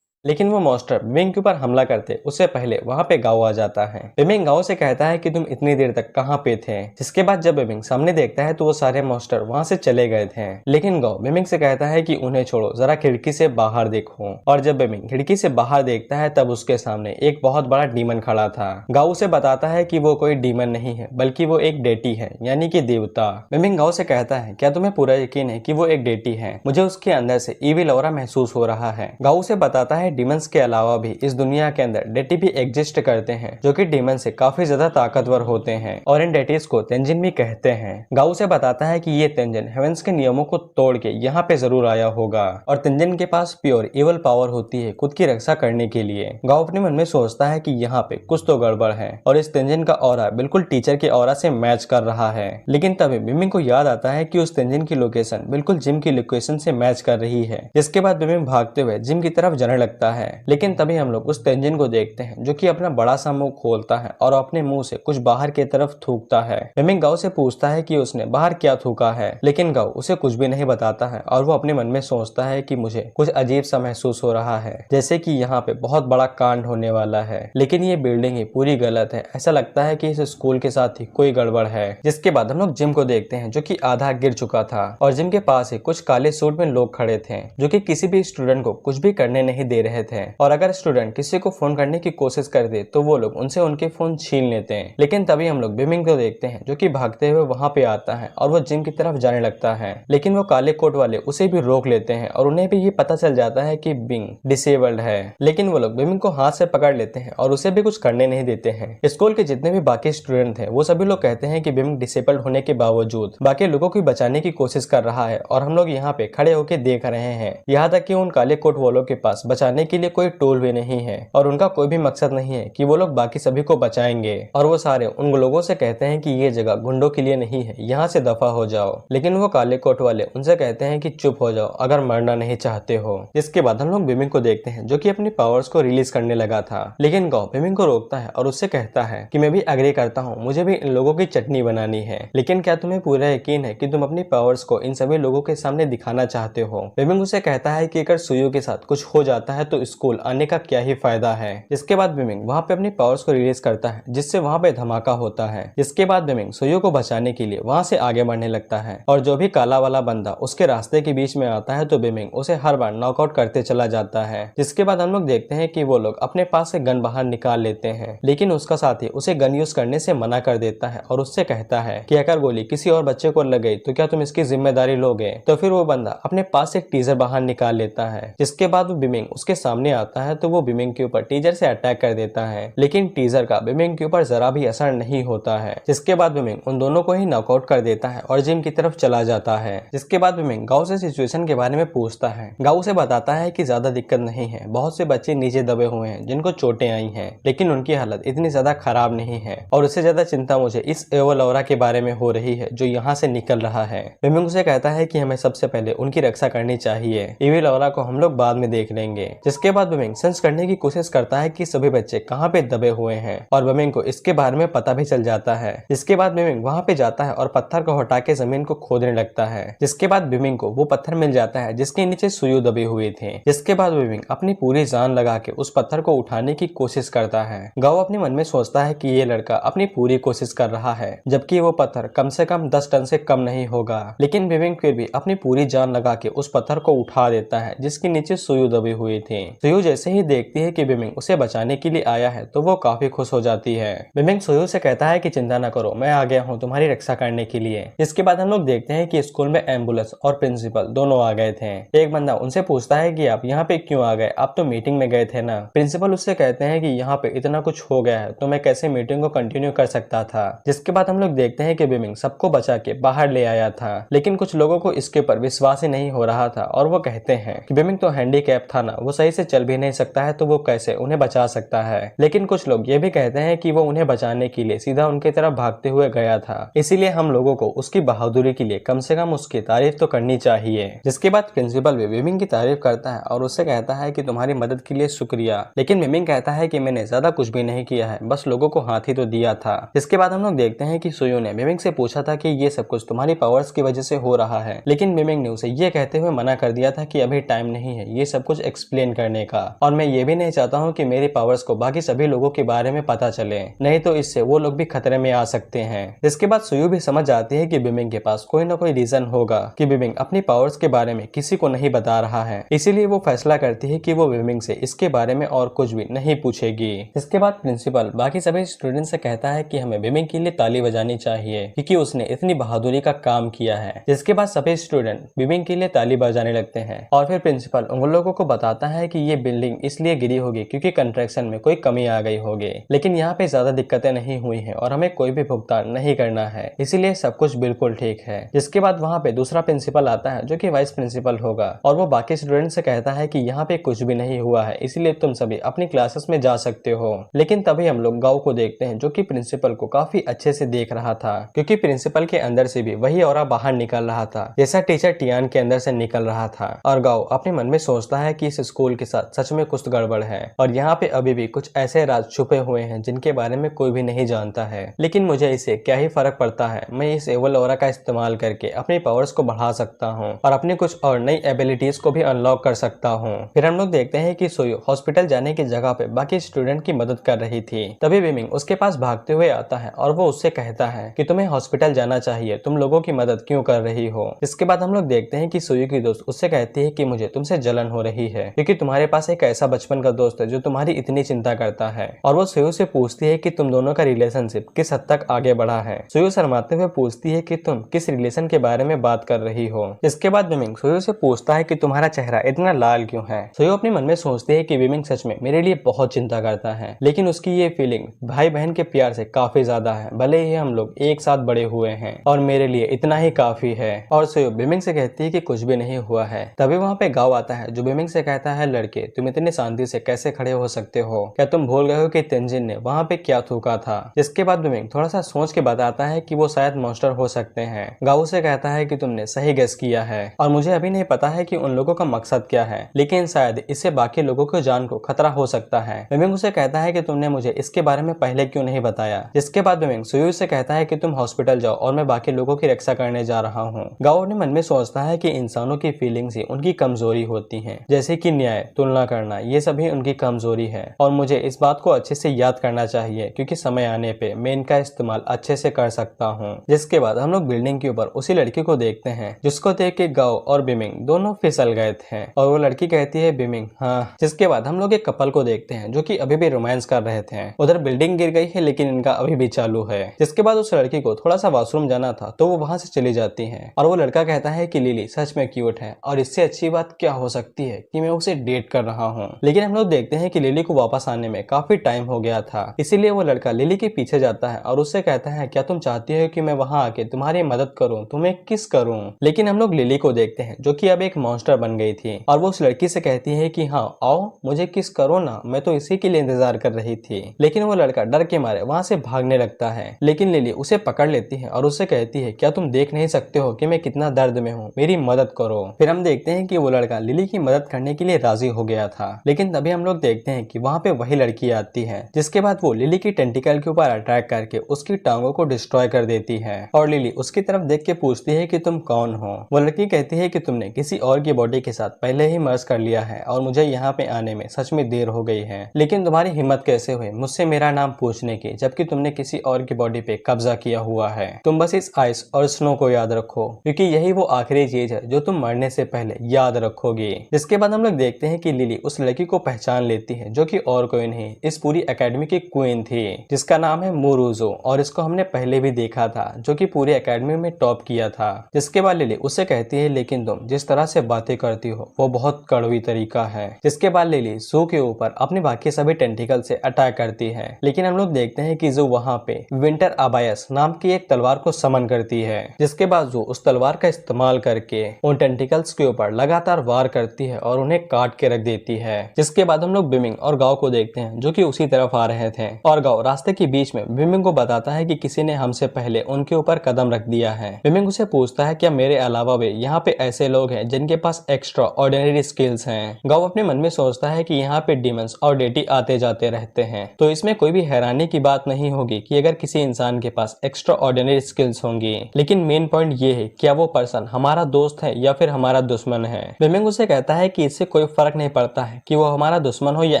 लेकिन वो मॉन्स्टर बिमिंग के ऊपर हमला करते उससे पहले वहां पे गाओ आ जाता है। बिमिंग गाओ से कहता है कि तुम इतनी देर तक कहाँ पे थे। जिसके बाद जब बिमिंग सामने देखता है तो वो सारे मॉन्स्टर वहां से चले गए थे। लेकिन गाओ बिमिंग से कहता है कि उन्हें छोड़ो, जरा खिड़की से बाहर देखो। और जब बिमिंग खिड़की से बाहर देखता है तब उसके सामने एक बहुत बड़ा डीमन खड़ा था। गाओ उसे बताता है कि वो कोई डीमन नहीं है बल्कि वो एक डेटी है, यानी कि देवता। बिमिंग गाओ से कहता है क्या तुम्हें पूरा यकीन है कि वो एक डेटी है? मुझे उसके अंदर से ईविल ऑरा महसूस हो रहा है। गाओ उसे बताता है डीमंस के अलावा भी इस दुनिया के अंदर डेटी भी एग्जिस्ट करते हैं जो कि डीमन से काफी ज्यादा ताकतवर होते हैं और इन डेटीज को तेंजिन भी कहते हैं। गाओ से बताता है कि ये तेंजिन हेवेंस के नियमों को तोड़ के यहाँ पे जरूर आया होगा और तेंजिन के पास प्योर इवल पावर होती है खुद की रक्षा करने के लिए। गाओ अपने मन में सोचता है कि यहाँ पे कुछ तो गड़बड़ है और इस तेंजिन का ऑरा बिल्कुल टीचर के ऑरा से मैच कर रहा है। लेकिन तभी बिमिंग को याद आता है कि उस तेंजिन की लोकेशन बिल्कुल जिम की लोकेशन से मैच कर रही है। जिसके बाद बिमिंग भागते हुए जिम की तरफ जाने लगता है। लेकिन तभी हम लोग उस तेंजिन को देखते हैं जो कि अपना बड़ा सा मुंह खोलता है और अपने मुंह से कुछ बाहर की तरफ थूकता है। बिमिंग गाओ से पूछता है कि उसने बाहर क्या थूका है, लेकिन गाओ उसे कुछ भी नहीं बताता है और वो अपने मन में सोचता है कि मुझे कुछ अजीब सा महसूस हो रहा है, जैसे कि यहाँ पे बहुत बड़ा कांड होने वाला है। लेकिन ये बिल्डिंग ही पूरी गलत है, ऐसा लगता है कि इस स्कूल के साथ ही कोई गड़बड़ है। जिसके बाद हम लोग जिम को देखते हैं जो कि आधा गिर चुका था और जिम के पास ही कुछ काले सूट में लोग खड़े थे जो कि किसी भी स्टूडेंट को कुछ भी करने नहीं दे रहे थे। और अगर स्टूडेंट किसी को फोन करने की कोशिश कर दे तो वो लोग उनसे उनके फोन छीन लेते हैं। लेकिन तभी हम लोग बिमिंग को देखते हैं जो कि भागते हुए वहां पे आता है और वो जिम की तरफ जाने लगता है। लेकिन वो काले कोट वाले उसे भी रोक लेते हैं और उन्हें भी ये पता चल जाता है कि बिंग डिसेबल्ड है। लेकिन वो लोग बिमिंग को हाथ से पकड़ लेते हैं और उसे भी कुछ करने नहीं देते हैं। स्कूल के जितने भी बाकी स्टूडेंट थे वो सभी लोग कहते हैं कि बिमिंग डिसेबल्ड होने के बावजूद बाकी लोगों को बचाने की कोशिश कर रहा है और हम लोग यहाँ पे खड़े होकर देख रहे हैं। यहाँ तक कि उन काले कोट वालों के पास बचाने के लिए कोई टूल भी नहीं है और उनका कोई भी मकसद नहीं है कि वो लोग बाकी सभी को बचाएंगे। और वो सारे उन लोगों से कहते हैं कि ये जगह गुंडों के लिए नहीं है, यहाँ से दफा हो जाओ। लेकिन वो काले कोट वाले उनसे कहते हैं कि चुप हो जाओ अगर मरना नहीं चाहते हो। जिसके बाद हम लोग बिमिंग को देखते हैं जो कि अपनी पावर्स को रिलीज करने लगा था। लेकिन गाओ बिमिंग को रोकता है और उससे कहता है कि मैं भी एग्री करता हूँ, मुझे भी इन लोगों की चटनी बनानी है, लेकिन क्या तुम्हें पूरा यकीन है कि तुम अपनी पावर्स को इन सभी लोगों के सामने दिखाना चाहते हो? बिमिंग उसे कहता है कि अगर सुयू के साथ कुछ हो जाता है तो स्कूल आने का क्या ही फायदा है। इसके बाद बिमिंग वहां पे अपनी पावर्स को रिलीज करता है जिससे वहां पे धमाका होता है। इसके बाद बिमिंग सुयू को बचाने के लिए वहां से आगे बढ़ने लगता है और जो भी काला वाला बंदा उसके रास्ते के बीच में आता है तो बिमिंग उसे हर बार नॉकआउट करते चला जाता है। जिसके बाद हम लोग देखते हैं कि वो लोग अपने पास से गन बाहर निकाल लेते हैं, लेकिन उसका साथी उसे गन यूज करने से मना कर देता है और उससे कहता है कि अगर गोली किसी और बच्चे को लग गई तो क्या तुम इसकी जिम्मेदारी लोगे? तो फिर वो बंदा अपने पास एक टीजर बाहर निकाल लेता है। जिसके बाद वो बिमिंग उसके सामने आता है तो वो बिमिंग के ऊपर टीजर से अटैक कर देता है, लेकिन टीजर का बिमिंग के ऊपर जरा भी असर नहीं होता है। जिसके बाद बिमिंग उन दोनों को ही नॉकआउट कर देता है और जिम की तरफ चला जाता है। जिसके बाद बिमिंग गाओ से सिचुएशन के बारे में पूछता है। गाओ से बताता है कि ज्यादा दिक्कत नहीं है, बहुत से बच्चे नीचे दबे हुए हैं जिनको चोटें आई हैं, लेकिन उनकी हालत इतनी ज्यादा खराब नहीं है और उससे ज्यादा चिंता मुझे इस एवल ऑरा के बारे में हो रही है जो यहाँ से निकल रहा है। बिमिंग उसे कहता है कि हमें सबसे पहले उनकी रक्षा करनी चाहिए, एविल ऑरा को हम लोग बाद में देख लेंगे। जिसके बाद बिमिंग सेंस करने की कोशिश करता है कि सभी बच्चे कहाँ पे दबे हुए हैं और बिमिंग को इसके बारे में पता भी चल जाता है। जिसके बाद बिमिंग वहाँ पे जाता है और पत्थर को हटा के जमीन को खोदने लगता है। जिसके बाद बिमिंग को वो पत्थर मिल जाता है जिसके नीचे सुयू दबी हुई थी। जिसके बाद बिमिंग अपनी पूरी जान लगा के उस पत्थर को उठाने की कोशिश करता है। गाओ अपने मन में सोचता है कि ये लड़का अपनी पूरी कोशिश कर रहा है जबकि वो पत्थर कम से कम 10 टन से कम नहीं होगा, लेकिन बिमिंग फिर भी अपनी पूरी जान लगा के उस पत्थर को उठा देता है जिसके नीचे सुयू दबी हुई थी। सुयू जैसे ही देखती है कि बिमिंग उसे बचाने के लिए आया है तो वो काफी खुश हो जाती है। बिमिंग सुयू से कहता है कि चिंता न करो, मैं आ गया हूँ तुम्हारी रक्षा करने के लिए। इसके बाद हम लोग देखते हैं कि स्कूल में एम्बुलेंस और प्रिंसिपल दोनों आ गए थे। एक बंदा उनसे पूछता है कि आप यहाँ पे क्यों आ गए, आप तो मीटिंग में गए थे ना। प्रिंसिपल उससे कहते हैं कि यहाँ पे इतना कुछ हो गया है तो मैं कैसे मीटिंग को कंटिन्यू कर सकता था। जिसके बाद हम लोग देखते हैं कि बिमिंग सबको बचा के बाहर ले आया था, लेकिन कुछ लोगों को इसके ऊपर विश्वास ही नहीं हो रहा था और वो कहते हैं कि बिमिंग तो हैंडीकैप था ना, वो सही से चल भी नहीं सकता है तो वो कैसे उन्हें बचा सकता है। लेकिन कुछ लोग ये भी कहते हैं कि वो उन्हें बचाने के लिए सीधा उनकी तरफ भागते हुए गया था, इसीलिए हम लोगों को उसकी बहादुरी के लिए कम से कम उसकी तारीफ तो करनी चाहिए। जिसके बाद प्रिंसिपल भी विमिंग की तारीफ करता है और उससे कहता है कि तुम्हारी मदद के लिए शुक्रिया। लेकिन विमिंग कहता है कि मैंने ज्यादा कुछ भी नहीं किया है, बस लोगों को हाथ ही तो दिया था। जिसके बाद हम लोग देखते हैं कि सुयू ने विमिंग से पूछा था कि ये सब कुछ तुम्हारी पावर्स की वजह से हो रहा है, लेकिन विमिंग ने उसे ये कहते हुए मना कर दिया था कि अभी टाइम नहीं है ये सब कुछ एक्सप्लेन करने का, और मैं ये भी नहीं चाहता हूँ कि मेरी पावर्स को बाकी सभी लोगों के बारे में पता चले, नहीं तो इससे वो लोग भी खतरे में आ सकते हैं। इसके बाद सुयू भी समझ जाती है कि विमिंग के पास कोई ना कोई रीजन होगा कि विमिंग अपनी पावर्स के बारे में किसी को नहीं बता रहा है, इसीलिए वो फैसला करती है कि वो विमिंग से इसके बारे में और कुछ भी नहीं पूछेगी। इसके बाद प्रिंसिपल बाकी सभी स्टूडेंट से कहता है कि हमें विमिंग के लिए ताली बजानी चाहिए क्योंकि उसने इतनी बहादुरी का काम किया है। जिसके बाद सभी स्टूडेंट विमिंग के लिए ताली बजाने लगते हैं और फिर प्रिंसिपल उन लोगों को बताता है कि ये बिल्डिंग इसलिए गिरी होगी क्योंकि कंस्ट्रक्शन में कोई कमी आ गई होगी, लेकिन यहाँ पे ज्यादा दिक्कतें नहीं हुई है और हमें कोई भी भुगतान नहीं करना है, इसीलिए सब कुछ बिल्कुल ठीक है। जिसके बाद वहाँ पे दूसरा प्रिंसिपल आता है जो कि वाइस प्रिंसिपल होगा और वो बाकी स्टूडेंट से कहता है कि यहाँ पे कुछ भी नहीं हुआ है, इसीलिए तुम सभी अपनी क्लासेस में जा सकते हो। लेकिन तभी हम लोग गाओ को देखते हैं जो कि प्रिंसिपल को काफी अच्छे से देख रहा था क्योंकि प्रिंसिपल के अंदर से भी वही ऑरा बाहर निकल रहा था जैसा टीचर टियान के अंदर से निकल रहा था। और गाओ अपने मन में सोचता है कि इस स्कूल के साथ सच में कुछ गड़बड़ है और यहाँ पे अभी भी कुछ ऐसे राज छुपे हुए हैं जिनके बारे में कोई भी नहीं जानता है, लेकिन मुझे इससे क्या ही फर्क पड़ता है, मैं इस एवल ऑरा का इस्तेमाल करके अपनी पावर्स को बढ़ा सकता हूँ और अपनी कुछ और नई एबिलिटीज को भी अनलॉक कर सकता हूँ। फिर हम लोग देखते हैं कि सुयू हॉस्पिटल जाने की जगह पे बाकी स्टूडेंट की मदद कर रही थी। तभी विमिंग उसके पास भागते हुए आता है और वो उससे कहता है कि तुम्हें हॉस्पिटल जाना चाहिए, तुम लोगों की मदद क्यों कर रही हो। इसके बाद हम लोग देखते हैं कि सुयू की दोस्त उससे कहती है कि मुझे तुमसे जलन हो रही है क्योंकि तुम्हारे पास एक ऐसा बचपन का दोस्त है जो तुम्हारी इतनी चिंता करता है, और वो सुयू से पूछती है कि तुम दोनों का रिलेशनशिप किस हद तक आगे बढ़ा है। सुयू शर्माते हुए पूछती है कि तुम किस रिलेशन के बारे में बात कर रही हो। इसके बाद विमिंग सुयू से पूछता है कि तुम्हारा चेहरा इतना लाल क्यों है। सुयू अपने मन में सोचती है कि विमिंग सच में मेरे लिए बहुत चिंता करता है, लेकिन उसकी ये फीलिंग भाई बहन के प्यार से काफी ज्यादा है, भले ही हम लोग एक साथ बड़े हुए हैं और मेरे लिए इतना ही काफी है। और सुयू विमिंग से कहती है कि कुछ भी नहीं हुआ है। तभी वहाँ पे गाओ आता है जो विमिंग से कहता है लड़के तुम इतनी शांति से कैसे खड़े हो सकते हो, क्या तुम भूल गए हो कि तेंजिन ने वहाँ पे क्या थूका था। जिसके बाद विमिंग थोड़ा सा सोच के बताता है कि वो शायद मॉन्स्टर हो सकते हैं। गाओ से कहता है कि तुमने सही गेस किया है और मुझे अभी नहीं पता है कि उन लोगों का मकसद क्या है, लेकिन शायद इससे बाकी लोगों की जान को खतरा हो सकता है। विमिंग उसे कहता है कि तुमने मुझे इसके बारे में पहले क्यों नहीं बताया। जिसके बाद विमिंग सुयू से कहता है कि तुम हॉस्पिटल जाओ और मैं बाकी लोगों की रक्षा करने जा रहा हूँ। गाओ अपने मन में सोचता है कि इंसानों की फीलिंग्स ही उनकी कमजोरी होती हैं, जैसे कि न्याय, तुलना करना, ये सभी उनकी कमजोरी है और मुझे इस बात को अच्छे से याद करना चाहिए क्योंकि समय आने पे मैं इनका इस्तेमाल अच्छे से कर सकता हूँ। जिसके बाद हम लोग बिल्डिंग के ऊपर उसी लड़की को देखते हैं जिसको देख के गाओ और बिमिंग दोनों फिसल गए थे और वो लड़की कहती है बिमिंग हाँ। जिसके बाद हम लोग एक कपल को देखते हैं जो कि अभी भी रोमांस कर रहे थे। उधर बिल्डिंग गिर गई है लेकिन इनका अभी भी चालू है। जिसके बाद उस लड़की को थोड़ा सा वॉशरूम जाना था तो वो वहां से चली जाती है और वो लड़का कहता है कि लिली सच में क्यूट है और इससे अच्छी बात क्या हो सकती है कि मैं उसे डेट कर रहा हूँ। लेकिन हम लोग देखते हैं कि लिली को वापस आने में काफी टाइम हो गया था, इसीलिए वो लड़का लिली के पीछे जाता है और उससे कहता है क्या तुम चाहती हो कि मैं वहां आके तुम्हारी मदद करूं, तुम्हें किस करूं। लेकिन हम लोग लिली को देखते हैं जो कि अब एक मॉन्स्टर बन गई थी और वो उस लड़की से कहती है कि हाँ आओ मुझे किस करो ना, मैं तो इसी के लिए इंतजार कर रही थी। लेकिन वो लड़का डर के मारे वहां से भागने लगता है, लेकिन लिली उसे पकड़ लेती है और उससे कहती है क्या तुम देख नहीं सकते हो कि मैं कितना दर्द में हूँ, मेरी मदद करो। फिर हम देखते हैं कि वो लड़का लिली की मदद करने के लिए राजी हो गया था, लेकिन तभी हम लोग देखते हैं कि वहाँ पे वही लड़की आती है। जिसके बाद वो लिली की टेंटिकल के ऊपर अटैक करके उसकी टांगों को डिस्ट्रॉय कर देती है और लिली उसकी तरफ देख के पूछती है कि तुम कौन हो। वो लड़की कहती है कि तुमने किसी और की बॉडी के साथ पहले ही मर्ज कर लिया है और मुझे यहाँ पे आने में सच में देर हो गई है, लेकिन तुम्हारी हिम्मत कैसे हुई मुझसे मेरा नाम पूछने की जबकि तुमने किसी और की बॉडी पे कब्जा किया हुआ है। तुम बस इस आइस और स्नो को याद रखो क्योंकि यही वो आखिरी चीज है जो तुम मरने से पहले याद रखोगे। जिसके बाद हम लोग देखते हैं कि लिली उस लड़की को पहचान लेती है जो कि और कोई नहीं इस पूरी एकेडमी की क्वीन थी जिसका नाम है मुरुजो और इसको हमने पहले भी देखा था जो कि पूरी एकेडमी में टॉप किया था। जिसके बाद लिली उससे कहती है लेकिन तुम जिस तरह से बातें करती हो वो बहुत कड़वी तरीका है। जिसके बाद लिली जू के ऊपर अपने बाकी सभी टेंटिकल से अटैक करती है, लेकिन हम लोग देखते हैं कि जू वहाँ पे विंटर अबायस नाम की एक तलवार को समन करती है। जिसके बाद जू उस तलवार का इस्तेमाल करके उन टेंटिकल्स के ऊपर लगातार वार करती है और उन्हें काट काट के रख देती है। जिसके बाद हम लोग बिमिंग और गाओ को देखते हैं जो कि उसी तरफ आ रहे थे और गाओ रास्ते के बीच में बिमिंग को बताता है कि किसी ने हमसे पहले उनके ऊपर कदम रख दिया है। बिमिंग उसे पूछता है क्या मेरे अलावा भी यहाँ पे ऐसे लोग हैं जिनके पास एक्स्ट्रा ऑर्डिनरी स्किल्स हैं। गाओ अपने मन में सोचता है कि यहाँ पे डीमंस और डेटी आते जाते रहते हैं, तो इसमें कोई भी हैरानी की बात नहीं होगी कि अगर किसी इंसान के पास एक्स्ट्रा ऑर्डिनरी स्किल्स होंगी। लेकिन मेन पॉइंट ये है क्या वो पर्सन हमारा दोस्त है या फिर हमारा दुश्मन है। बिमिंग उसे कहता है कि इससे कोई फर्क नहीं पड़ता है कि वो हमारा दुश्मन हो या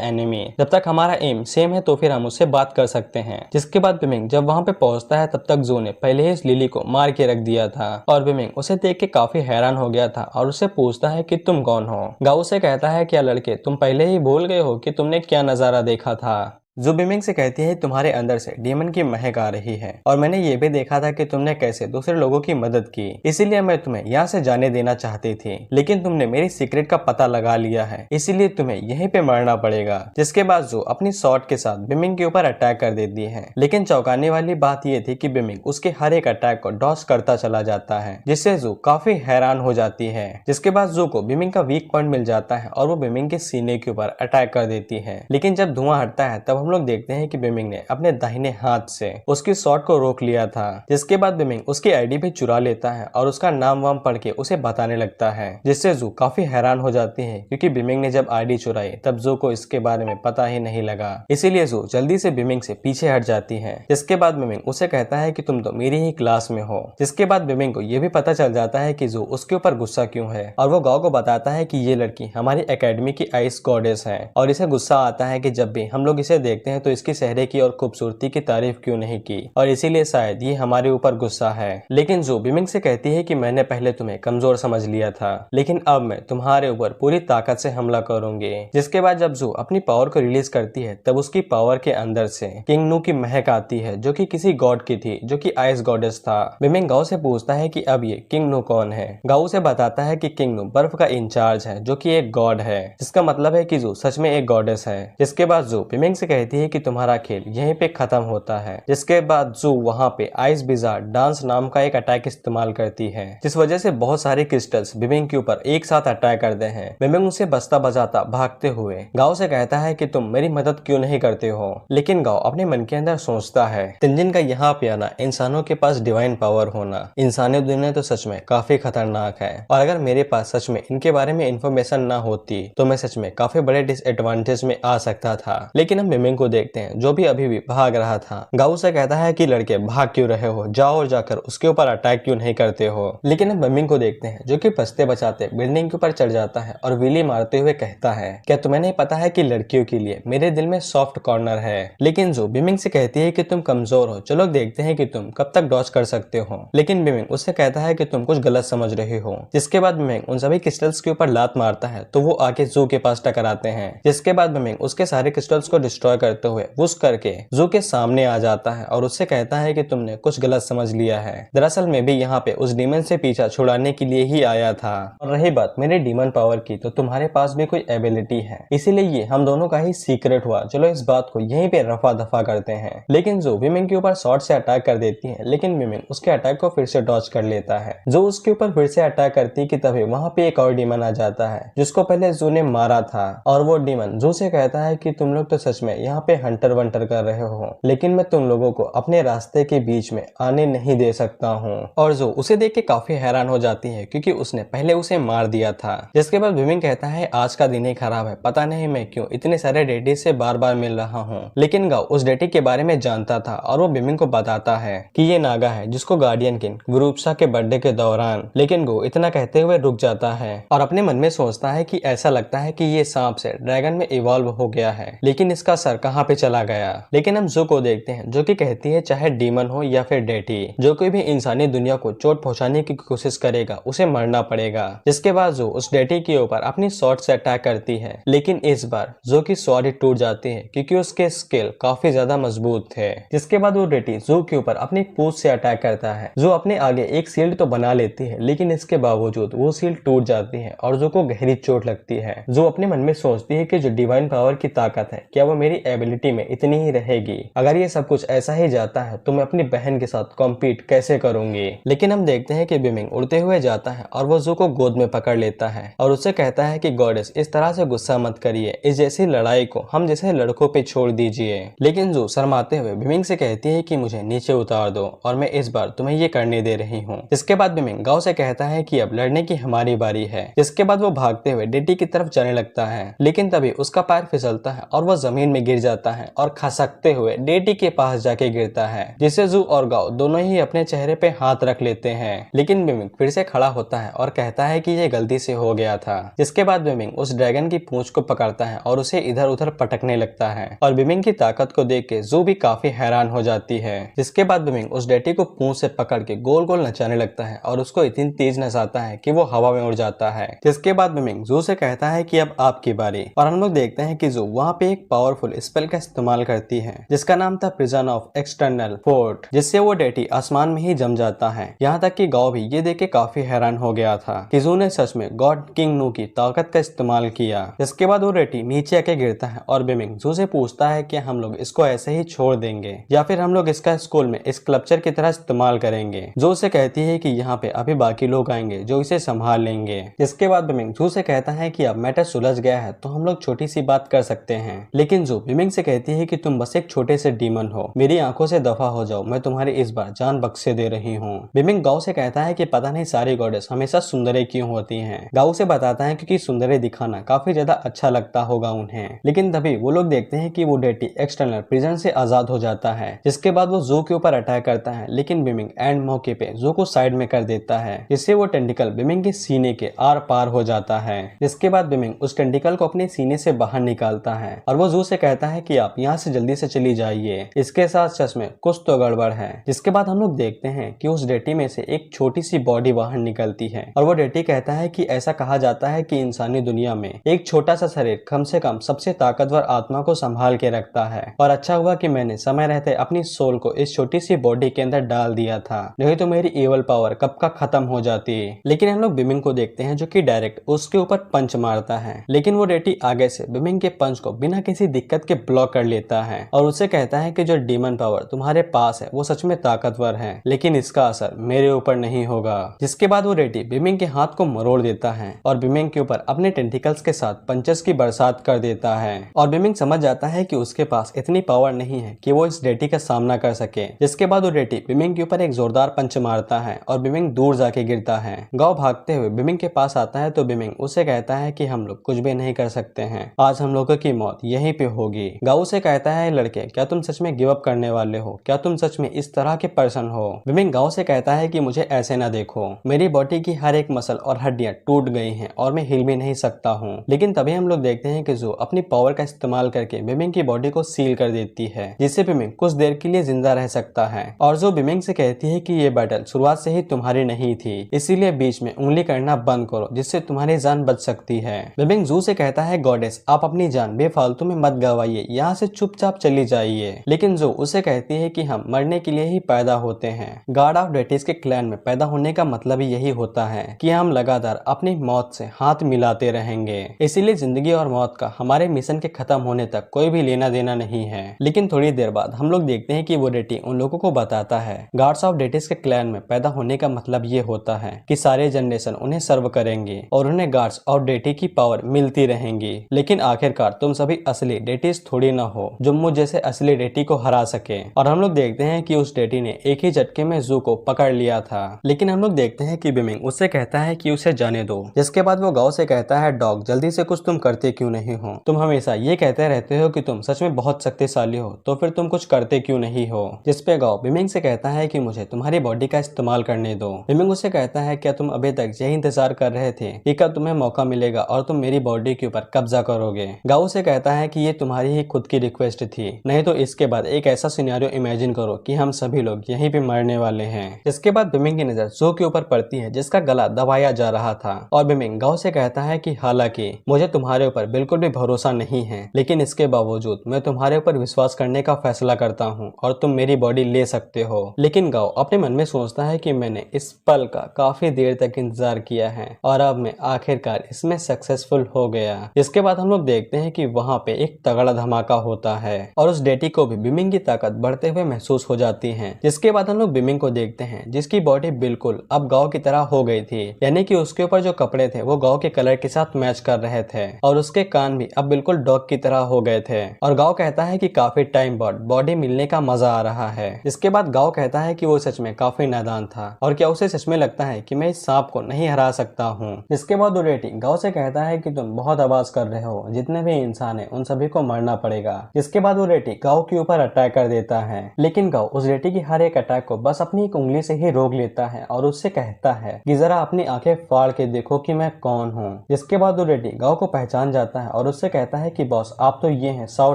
एनिमी, जब तक हमारा एम सेम है तो फिर हम उससे बात कर सकते हैं। जिसके बाद बिमिंग जब वहाँ पे पहुंचता है तब तक जू ने पहले ही इस लिली को मार के रख दिया था और बिमिंग उसे देख के काफी हैरान हो गया था और उससे पूछता है कि तुम कौन हो। गाओ उसे कहता है क्या लड़के तुम पहले ही भूल गए हो कि तुमने क्या नजारा देखा था। जो बिमिंग से कहती है तुम्हारे अंदर से डीमन की महक आ रही है और मैंने ये भी देखा था कि तुमने कैसे दूसरे लोगों की मदद की, इसीलिए मैं तुम्हें यहाँ से जाने देना चाहती थी, लेकिन तुमने मेरी सीक्रेट का पता लगा लिया है, इसीलिए तुम्हें यहीं पे मरना पड़ेगा। जिसके बाद जो अपनी शॉट के साथ बिमिंग के ऊपर अटैक कर देती है। लेकिन चौंकाने वाली बात यह थी कि बिमिंग उसके हर एक अटैक को डॉज करता चला जाता है, जिससे जू काफी हैरान हो जाती है। जिसके बाद जू को बिमिंग का वीक पॉइंट मिल जाता है और वो बिमिंग के सीने के ऊपर अटैक कर देती है। लेकिन जब धुआं हटता है तब हम लोग देखते हैं कि बिमिंग ने अपने दाहिने हाथ से उसकी शॉट को रोक लिया था। जिसके बाद बिमिंग उसकी आईडी भी चुरा लेता है और उसका नाम वाम पढ़ के उसे बताने लगता है, जिससे जू काफी हैरान हो जाती है क्योंकि बिमिंग ने जब आईडी चुराई तब जू को इसके बारे में पता ही नहीं लगा, इसीलिए जू जल्दी से बिमिंग से पीछे हट जाती है। जिसके बाद बिमिंग उसे कहता है कि तुम तो मेरी ही क्लास में हो। जिसके बाद बिमिंग को यह भी पता चल जाता है कि जू उसके ऊपर गुस्सा क्यों है और वो गाओ को बताता है कि ये लड़की हमारी एकेडमी की आइस गॉडेस है और इसे गुस्सा आता है कि जब भी हम लोग इसे देखते हैं तो इसकी चेहरे की और खूबसूरती की तारीफ क्यों नहीं की और इसीलिए शायद ये हमारे ऊपर गुस्सा है। लेकिन जू बिमिंग से कहती है कि मैंने पहले तुम्हें कमजोर समझ लिया था, लेकिन अब मैं तुम्हारे ऊपर पूरी ताकत से हमला करूंगी। जिसके बाद जब जू अपनी पावर को रिलीज करती है तब उसकी पावर के अंदर से किंग नू की महक आती है जो कि किसी गॉड की थी जो कि आइस गॉडेस था। बिमिंग गाओ से पूछता है कि अब ये किंग नू कौन है। गाओ से बताता है कि किंग नू बर्फ का इंचार्ज है जो कि एक गॉड है, जिसका मतलब है कि जू सच में एक गॉडेस है। जिसके बाद जू बिमिंग से कहती है कि तुम्हारा खेल यहीं पे खत्म होता है। जिसके बाद जू वहाँ पे आइस बिजार्ड डांस नाम का एक अटैक इस्तेमाल करती है, जिस वजह से बहुत सारे क्रिस्टल्स बिमिंग के ऊपर एक साथ अटैक करते हैं। बिमिंग उसे बचता बजाता भागते हुए गाओ से कहता है कि तुम मेरी मदद क्यों नहीं करते हो। लेकिन गाओ अपने मन के अंदर सोचता है तिनजिन का यहाँ पे आना, इंसानों के पास डिवाइन पावर होना, इंसानी दुनिया तो सच में काफी खतरनाक है और अगर मेरे पास सच में इनके बारे में इंफॉर्मेशन ना होती तो मैं सच में काफी बड़े डिसएडवांटेज में आ सकता था। लेकिन हम बिमिंग को देखते हैं जो भी अभी भी भाग रहा था। गाओ से कहता है कि लड़के भाग क्यों रहे हो, जाओ और जाकर उसके ऊपर अटैक क्यों नहीं करते हो। लेकिन हम बिमिंग को देखते हैं जो कि बचते बचाते बिल्डिंग के ऊपर चढ़ जाता है और विली मारते हुए कहता है क्या तुम्हें नहीं पता है कि लड़कियों के लिए मेरे दिल में सॉफ्ट कॉर्नर है। लेकिन जो बिमिंग से कहती है कि तुम कमजोर हो, चलो देखते हैं कि तुम कब तक डॉज कर सकते हो। लेकिन बिमिंग उससे कहता है कि तुम कुछ गलत समझ रहे हो। जिसके बाद बिमिंग उन सभी क्रिस्टल्स के ऊपर लात मारता है तो वो आके जू के पास टकराते हैं। जिसके बाद बिमिंग उसके सारे क्रिस्टल्स को डिस्ट्रॉय करते हुए वुश करके जू के सामने आ जाता है और उससे कहता है कि तुमने कुछ गलत समझ लिया है, दरअसल मैं भी यहाँ पे उस डीमन से पीछा छुड़ाने के लिए ही आया था और रही बात मेरे डीमन पावर की तो तुम्हारे पास भी कोई एबिलिटी है, इसीलिए ये हम दोनों का ही सीक्रेट हुआ, चलो इस बात को यहीं पे रफा दफा करते हैं। लेकिन जो बिमिंग के ऊपर शॉर्ट से अटैक कर देती है, लेकिन बिमिंग उसके अटैक को फिर से डॉज कर लेता है। जो उसके ऊपर फिर से अटैक करती है कि तभी वहाँ पे एक और डीमन आ जाता है जिसको पहले जू ने मारा था और वो डीमन जू से कहता है कि तुम लोग तो सच में यहाँ पे हंटर वंटर कर रहे हो, लेकिन मैं तुम लोगों को अपने रास्ते के बीच में आने नहीं दे सकता हूँ। और जो उसे देख के काफी हैरान हो जाती है क्योंकि उसने पहले उसे मार दिया था। जिसके बाद बिमिंग कहता है आज का दिन ही खराब है, पता नहीं मैं क्यों इतने सारे डेटी से बार बार मिल रहा हूँ। लेकिन गाओ उस डेटी के बारे में जानता था और वो बिमिंग को बताता है कि ये नागा है जिसको गार्डियन किंग गुरुपसा के बर्थडे के दौरान। लेकिन गो इतना कहते हुए रुक जाता है और अपने मन में सोचता है कि ऐसा लगता है कि ये सांप से ड्रैगन में इवॉल्व हो गया है, लेकिन इसका सर कहाँ पे चला गया। लेकिन हम जू को देखते हैं जो कि कहती है चाहे डीमन हो या फिर डेटी, जो कोई भी इंसानी दुनिया को चोट पहुंचाने की कोशिश करेगा उसे मरना पड़ेगा। जिसके बाद जो उस डेटी के ऊपर अपनी शॉर्ट से अटैक करती है, लेकिन इस बार जो की स्वॉर्ड टूट जाती है क्योंकि उसके स्किल काफी ज्यादा मजबूत थे। जिसके बाद वो डेटी जू के ऊपर अपनी पूंछ से अटैक करता है। जो अपने आगे एक शील्ड तो बना लेती है, लेकिन इसके बावजूद वो शील्ड टूट जाती है और जो को गहरी चोट लगती है। जो अपने मन में सोचती है कि जो डिवाइन पावर की ताकत है क्या वो मेरी एबिलिटी में इतनी ही रहेगी। अगर ये सब कुछ ऐसा ही जाता है तो मैं अपनी बहन के साथ कॉम्पीट कैसे करूंगी। लेकिन हम देखते हैं कि बिमिंग उड़ते हुए जाता है और वो जू को गोद में पकड़ लेता है और उससे कहता है कि गॉडेस इस तरह से गुस्सा मत करिए, इस जैसी लड़ाई को हम जैसे लड़कों पे छोड़ दीजिए। लेकिन जू शर्माते हुए बिमिंग से कहती है कि मुझे नीचे उतार दो और मैं इस बार तुम्हें ये करने दे रही हूँ। इसके बाद बिमिंग गाओ से कहता है कि अब लड़ने की हमारी बारी है। जिसके बाद वो भागते हुए डेटी की तरफ जाने लगता है, लेकिन तभी उसका पैर फिसलता है और वो जमीन में गिर जाता है और खसकते हुए डेटी के पास जाके गिरता है, जिससे जू और गाओ दोनों ही अपने चेहरे पे हाथ रख लेते हैं। लेकिन बिमिंग फिर से खड़ा होता है और कहता है कि ये गलती से हो गया था। जिसके बाद बिमिंग उस ड्रैगन की पूंछ को पकड़ता है और उसे इधर उधर पटकने लगता है और बिमिंग की ताकत को देख के जू भी काफी हैरान हो जाती है। जिसके बाद बिमिंग उस डेटी को पूंछ से पकड़ के गोल गोल नचाने लगता है और उसको इतनी तेज नचाता है कि वो हवा में उड़ जाता है। जिसके बाद बिमिंग जू से कहता है कि अब आपकी बारी, और हम लोग देखते हैं कि जू वहाँ पे एक पावरफुल स्पेल का इस्तेमाल करती है जिसका नाम था प्रिजन ऑफ एक्सटर्नल फोर्ट, जिससे वो डेटी आसमान में ही जम जाता है। यहाँ तक कि गाओ भी ये देख के काफी हैरान हो गया था कि जू ने सच में गॉड किंग नू की ताकत का इस्तेमाल किया। जिसके बाद वो डेटी नीचे आके गिरता है और बिमिंग जू से पूछता है कि हम लोग इसको ऐसे ही छोड़ देंगे या फिर हम लोग इसका स्कूल में स्कल्पचर की तरह इस्तेमाल करेंगे। जू उसे कहती है कि यहाँ पे अभी बाकी लोग आएंगे जो इसे संभाल लेंगे। जिसके बाद बिमिंग जू से कहता है कि अब मैटर सुलझ गया है तो हम लोग छोटी सी बात कर सकते हैं। लेकिन जू बिमिंग से कहती है कि तुम बस एक छोटे से डीमन हो, मेरी आंखों से दफा हो जाओ, मैं तुम्हारी इस बार जान बख्शे दे रही हूँ। बिमिंग गाओ से कहता है कि पता नहीं सारी गॉडेस हमेशा सुंदरे क्यों होती हैं। गाओ से बताता है क्योंकि सुंदरे दिखाना काफी ज्यादा अच्छा लगता होगा उन्हें। लेकिन तभी वो लोग देखते हैं कि वो डेटी एक्सटर्नल प्रिजन से आजाद हो जाता है। जिसके बाद वो जू के ऊपर अटैक करता है, लेकिन बिमिंग एंड मौके पे जू को साइड में कर देता है, जिससे वो टेंटिकल बिमिंग के सीने के आर पार हो जाता है। जिसके बाद बिमिंग उस टेंटिकल को अपने सीने से बाहर निकालता है और वो जू से कहता है कि आप यहाँ से जल्दी से चली जाइए, इसके साथ सच में कुछ तो गड़बड़ है। जिसके बाद हम लोग देखते हैं कि उस डेटी में से एक छोटी सी बॉडी बाहर निकलती है और वो डेटी कहता है कि ऐसा कहा जाता है कि इंसानी दुनिया में एक छोटा सा शरीर कम से कम सबसे ताकतवर आत्मा को संभाल के रखता है, और अच्छा हुआ कि मैंने समय रहते अपनी सोल को इस छोटी सी बॉडी के अंदर डाल दिया था, नहीं तो मेरी एवल पावर कब का खत्म हो जाती। लेकिन हम लोग बिमिंग को देखते हैं जो कि डायरेक्ट उसके ऊपर पंच मारता है, लेकिन वो डेटी आगे से बिमिंग के पंच को बिना किसी दिक्कत के ब्लॉक कर लेता है और उससे कहता है कि जो डीमन पावर तुम्हारे पास है वो सच में ताकतवर है, लेकिन इसका असर मेरे ऊपर नहीं होगा। जिसके बाद वो डेटी बिमिंग के हाथ को मरोड़ देता है और बिमिंग के ऊपर अपने टेंटिकल्स के साथ पंचेस की बरसात कर देता है और बिमिंग समझ जाता है कि उसके पास इतनी पावर नहीं है कि वो इस डेटी का सामना कर सके। जिसके बाद वो डेटी बिमिंग के ऊपर एक जोरदार पंच मारता है और बिमिंग दूर जाके गिरता है। गाओ भागते हुए बिमिंग के पास आता है तो बिमिंग उसे कहता है कि हम लोग कुछ भी नहीं कर सकते हैं, आज हम लोगों की मौत यहीं पे होगी। गाओ से कहता है लड़के क्या तुम सच में गिव अप करने वाले हो, क्या तुम सच में इस तरह के पर्सन हो। बिमिंग गाओ से कहता है कि मुझे ऐसे ना देखो, मेरी बॉडी की हर एक मसल और हड्डियां टूट गई हैं और मैं हिल भी नहीं सकता हूँ। लेकिन तभी हम लोग देखते हैं कि जू अपनी पावर का इस्तेमाल करके बिमिंग की बॉडी को सील कर देती है, जिससे बिमिंग कुछ देर के लिए जिंदा रह सकता है। और जो बिमिंग से कहती है कि ये बैटल शुरुआत से ही तुम्हारी नहीं थी, इसीलिए बीच में उंगली करना बंद करो जिससे तुम्हारी जान बच सकती है। बिमिंग जू से कहता है गॉडेस आप अपनी जान बेफालतू में मत गवाइए, यहाँ से चुपचाप चली जाइए। लेकिन जू उसे कहती है कि हम मरने के लिए ही पैदा होते हैं, गार्ड ऑफ डेटिस के क्लैन में पैदा होने का मतलब ही यही होता है कि हम लगातार अपनी मौत से हाथ मिलाते रहेंगे। इसीलिए जिंदगी और मौत का हमारे मिशन के खत्म होने तक कोई भी लेना देना नहीं है। लेकिन थोड़ी देर बाद हम लोग देखते हैं कि वो डेटी उन लोगों को बताता है गार्ड्स ऑफ डेटिस के क्लैन में पैदा होने का मतलब ये होता है कि सारे जनरेशन उन्हें सर्व करेंगे और उन्हें गार्ड्स ऑफ डेटी की पावर मिलती रहेंगी। लेकिन आखिरकार तुम सभी असली डेटिस थोड़ी ना हो जो मुझ जैसे असली डेटी को हरा सके। और हम लोग देखते हैं कि उस डेटी ने एक ही झटके में जू को पकड़ लिया था। लेकिन हम लोग देखते हैं कि बिमिंग उससे कहता है कि उसे जाने दो। जिसके बाद वो गाओ से कहता है डॉग जल्दी से कुछ तुम करते क्यों नहीं हो, तुम हमेशा ये कहते रहते हो कि तुम सच में बहुत शक्तिशाली हो, तो फिर तुम कुछ करते क्यों नहीं हो। जिसपे गाओ बिमिंग से कहता है कि मुझे तुम्हारी बॉडी का इस्तेमाल करने दो। बिमिंग उसे कहता है क्या तुम अभी तक यही इंतजार कर रहे थे कि कब तुम्हें मौका मिलेगा और तुम मेरी बॉडी के ऊपर कब्जा करोगे। गाओ से कहता है कि ये तुम्हारी ही खुद की रिक्वेस्ट थी, नहीं तो इसके बाद एक ऐसा सिनेरियो इमेजिन करो कि हम सभी लोग यहीं पे मरने वाले हैं। इसके बाद बिमिंग की नजर जू के ऊपर पड़ती है जिसका गला दबाया जा रहा था और बिमिंग गाओ से कहता है कि हालांकि मुझे तुम्हारे ऊपर बिल्कुल भी भरोसा नहीं है, लेकिन इसके बावजूद मैं तुम्हारे ऊपर विश्वास करने का फैसला करता हूँ और तुम मेरी बॉडी ले सकते हो। लेकिन गाओ अपने मन में सोचता है कि मैंने इस पल का काफी देर तक इंतजार किया है और अब मैं आखिरकार इसमें सक्सेसफुल हो गया। इसके बाद हम लोग देखते हैं कि वहाँ पे एक तगड़ा तगड़ा धमाका होता है और उस डेटी को भी बिमिंग की ताकत बढ़ते हुए महसूस हो जाती है। जिसके बाद हम लोग बिमिंग को देखते हैं जिसकी बॉडी बिल्कुल अब गांव की तरह हो गई थी, यानी कि उसके ऊपर जो कपड़े थे वो गांव के कलर के साथ मैच कर रहे थे और उसके कान भी अब बिल्कुल डॉग की तरह हो गए थे। और गांव कहता है कि काफी टाइम बाद बॉडी मिलने का मजा आ रहा है। इसके बाद गांव कहता है कि वो सच में काफी नादान था और क्या उसे सच में लगता है कि मैं इस सांप को नहीं हरा सकता हूँ। जिसके बाद वो डेटी गांव से कहता है कि तुम बहुत आवाज कर रहे हो, जितने भी इंसान है उन सभी को मरना पड़ेगा। जिसके बाद वो डेटी गांव के ऊपर अटैक कर देता है, लेकिन गांव उस डेटी की हर एक अटैक को बस अपनी एक उंगली से ही रोक लेता है और उससे कहता है कि जरा अपनी आंखें फाड़ के देखो कि मैं कौन हूँ। जिसके बाद वो डेटी गांव को पहचान जाता है और उससे कहता है कि बॉस आप तो ये हैं साओ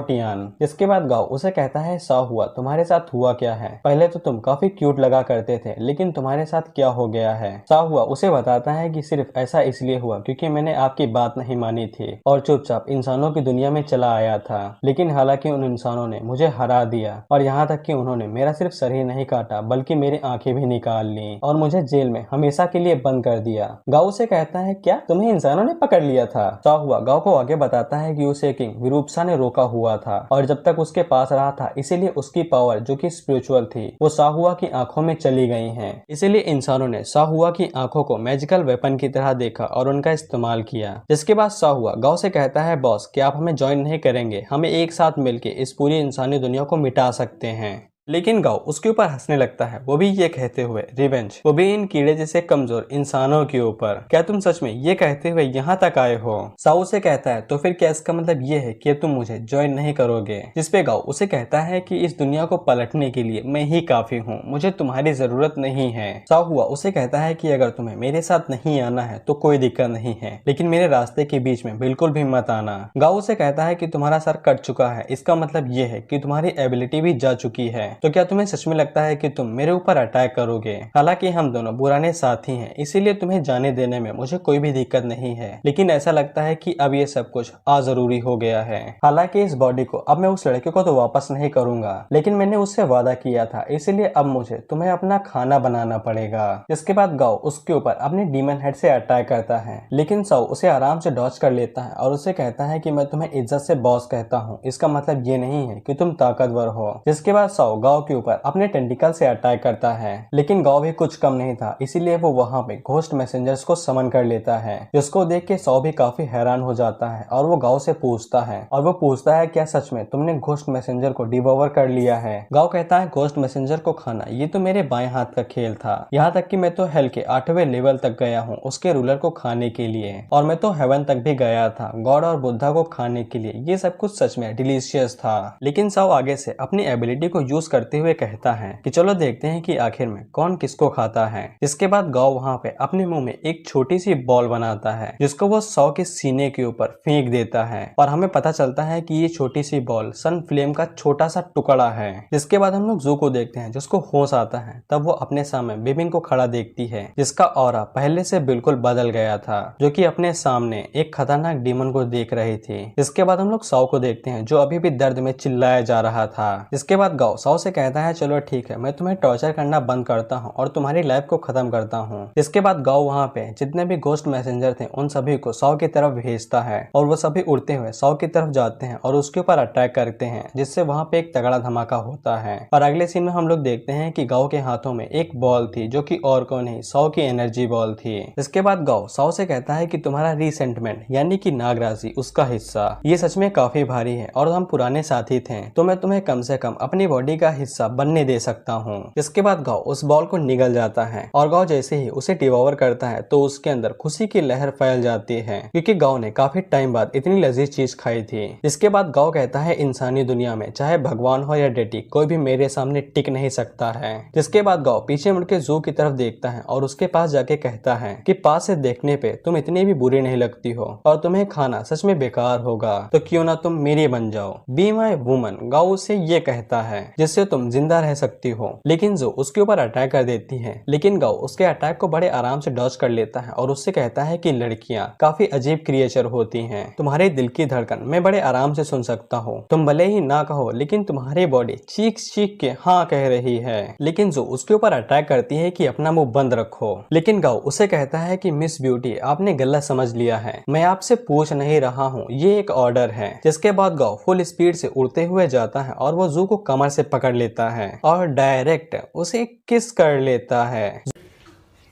टियान। जिसके बाद गांव उसे कहता है साओ हुआ तुम्हारे साथ हुआ क्या है, पहले तो तुम काफी क्यूट लगा करते थे लेकिन तुम्हारे साथ क्या हो गया है। साओ हुआ उसे बताता है कि सिर्फ ऐसा इसलिए हुआ क्योंकि मैंने आपकी बात नहीं मानी थी और चुपचाप इंसानों की दुनिया में चला आया था, लेकिन हालांकि उन इंसानों ने मुझे हरा दिया और यहाँ तक कि उन्होंने मेरा सिर्फ सर ही नहीं काटा बल्कि मेरी आंखें भी निकाल ली और मुझे जेल में हमेशा के लिए बंद कर दिया। गांव से कहता है क्या तुम्हें इंसानों ने पकड़ लिया था। साओ हुआ गांव को आगे बताता है कि उसे किंग विरूपसा ने रोका हुआ था और जब तक उसके पास रहा था इसीलिए उसकी पावर जो कि स्पिरिचुअल थी वो साओ हुआ की आंखों में चली गई है। इसीलिए इंसानों ने साओ हुआ की आंखों को मैजिकल वेपन की तरह देखा और उनका इस्तेमाल किया। जिसके बाद साओ हुआ गांव से कहता है बॉस क्या आप हमें ज्वाइन नहीं करेंगे, हमें एक साथ मिलकर इस पूरी इंसानी दुनिया को मिटा सकते हैं। लेकिन गांव उसके ऊपर हंसने लगता है, वो भी ये कहते हुए रिवेंज, वो भी इन कीड़े जैसे कमजोर इंसानों के ऊपर, क्या तुम सच में ये कहते हुए यहाँ तक आए हो। साओ से कहता है तो फिर क्या इसका मतलब ये है कि तुम मुझे ज्वाइन नहीं करोगे। जिसपे गांव उसे कहता है कि इस दुनिया को पलटने के लिए मैं ही काफी हूँ, मुझे तुम्हारी जरूरत नहीं है। साओ हुआ उसे कहता है कि अगर तुम्हें मेरे साथ नहीं आना है तो कोई दिक्कत नहीं है, लेकिन मेरे रास्ते के बीच में बिल्कुल भी मत आना। गांव उसे कहता है कि तुम्हारा सर कट चुका है, इसका मतलब ये है कि तुम्हारी एबिलिटी भी जा चुकी है, तो क्या तुम्हें सच में लगता है कि तुम मेरे ऊपर अटैक करोगे। हालांकि हम दोनों पुराने साथी हैं, इसीलिए तुम्हें जाने देने में मुझे कोई भी दिक्कत नहीं है, लेकिन ऐसा लगता है कि अब ये सब कुछ अजरूरी हो गया है। हालांकि इस बॉडी को अब मैं उस लड़के को तो वापस नहीं करूंगा, लेकिन मैंने उससे वादा किया था, इसीलिए अब मुझे तुम्हें अपना खाना बनाना पड़ेगा। इसके बाद गाओ उसके ऊपर अपने डीमन हेड से अटैक करता है, लेकिन साओ उसे आराम से डॉज कर लेता है और उसे कहता है कि मैं तुम्हें इज्जत से बॉस कहता हूँ, इसका मतलब ये नहीं है कि तुम ताकतवर हो। जिसके बाद साओ गाओ के ऊपर अपने टेंटिकल से अटैक करता है, लेकिन गाओ भी कुछ कम नहीं था, इसीलिए वो वहां पे घोस्ट मैसेंजर्स को समन कर लेता है, जिसको देख के साओ भी काफी हैरान हो जाता है और वो गाओ से पूछता है क्या सच में तुमने घोस्ट मैसेंजर को डिवोवर कर लिया है। गाओ कहता है घोस्ट मैसेंजर को खाना ये तो मेरे बाएं हाथ का खेल था, यहाँ तक कि मैं तो हेल के 8वें लेवल तक गया हूँ उसके रूलर को खाने के लिए, और मैं तो हेवन तक भी गया था गॉड और बुद्धा को खाने के लिए। ये सब कुछ सच में डिलीशियस था। लेकिन साओ आगे से अपनी एबिलिटी को यूज करते हुए कहता है कि चलो देखते हैं कि आखिर में कौन किसको खाता है। इसके बाद गाओ वहाँ पे अपने मुंह में एक छोटी सी बॉल बनाता है, जिसको वो साओ के सीने के ऊपर फेंक देता है और हमें पता चलता है कि ये छोटी सी बॉल सन फ्लेम का छोटा सा टुकड़ा है। जिसके बाद हम लोग जू को देखते हैं, जिसको होश आता है तब वो अपने सामने बिमिंग को खड़ा देखती है, जिसका ऑरा पहले से बिल्कुल बदल गया था, जो कि अपने सामने एक खतरनाक डीमन को देख रही थी। इसके बाद हम लोग साओ को देखते हैं, जो अभी भी दर्द में चिल्लाया जा रहा था। इसके बाद गाओ साओ से कहता है चलो ठीक है, मैं तुम्हें टॉर्चर करना बंद करता हूँ और तुम्हारी लाइफ को खत्म करता हूँ। इसके बाद गाओ वहाँ पे जितने भी घोस्ट मैसेंजर थे उन सभी को साओ की तरफ भेजता है और वो सभी उड़ते हुए साओ की तरफ जाते हैं और उसके ऊपर अटैक करते हैं, जिससे वहाँ पे एक तगड़ा धमाका होता है। और अगले सीन में हम लोग देखते हैं कि गाओ के हाथों में एक बॉल थी, जो कि और को नहीं साओ की एनर्जी बॉल थी। इसके बाद गाओ साओ से कहता है कि तुम्हारा रीसेंटमेंट यानी कि नागराजी उसका हिस्सा ये सच में काफी भारी है और हम पुराने साथी थे, तो मैं तुम्हें कम से कम अपनी बॉडी का हिस्सा बनने दे सकता हूँ। इसके बाद गाओ उस बॉल को निगल जाता है और गाओ जैसे ही उसे डिवोर करता है तो उसके अंदर खुशी की लहर फैल जाती है, क्योंकि गाओ ने काफी टाइम बाद इतनी लजीज चीज खाई थी। इसके बाद गाओ कहता है इंसानी दुनिया में चाहे भगवान हो या डेटी कोई भी मेरे सामने टिक नहीं सकता है। जिसके बाद गाओ पीछे मुड़ के जू की तरफ देखता है और उसके पास जाके कहता है कि पास से देखने पे तुम इतनी भी बुरी नहीं लगती हो और तुम्हें खाना सच में बेकार होगा, तो क्यों ना तुम मेरी बन जाओ, बी माई वुमन। गाओ उसे ये कहता है, जिससे जिससे तुम जिंदा रह सकती हो। लेकिन जो उसके ऊपर अटैक कर देती है, लेकिन गाओ उसके अटैक को बड़े आराम से डॉज कर लेता है और उससे कहता है कि लड़कियां काफी अजीब क्रिएचर होती हैं, तुम्हारे दिल की धड़कन मैं बड़े आराम से सुन सकता हूँ, तुम भले ही ना कहो लेकिन तुम्हारी बॉडी चीख चीख के हाँ कह रही है। लेकिन जो उसके ऊपर अटैक करती है कि अपना मुंह बंद रखो, लेकिन गाओ उसे कहता है कि मिस ब्यूटी आपने गलत समझ लिया है, मैं आपसे पूछ नहीं रहा हूँ, ये एक ऑर्डर है। जिसके बाद गाओ फुल स्पीड से उड़ते हुए जाता है और वो जू को कमर से पकड़ लेता है और डायरेक्ट उसे किस कर लेता है।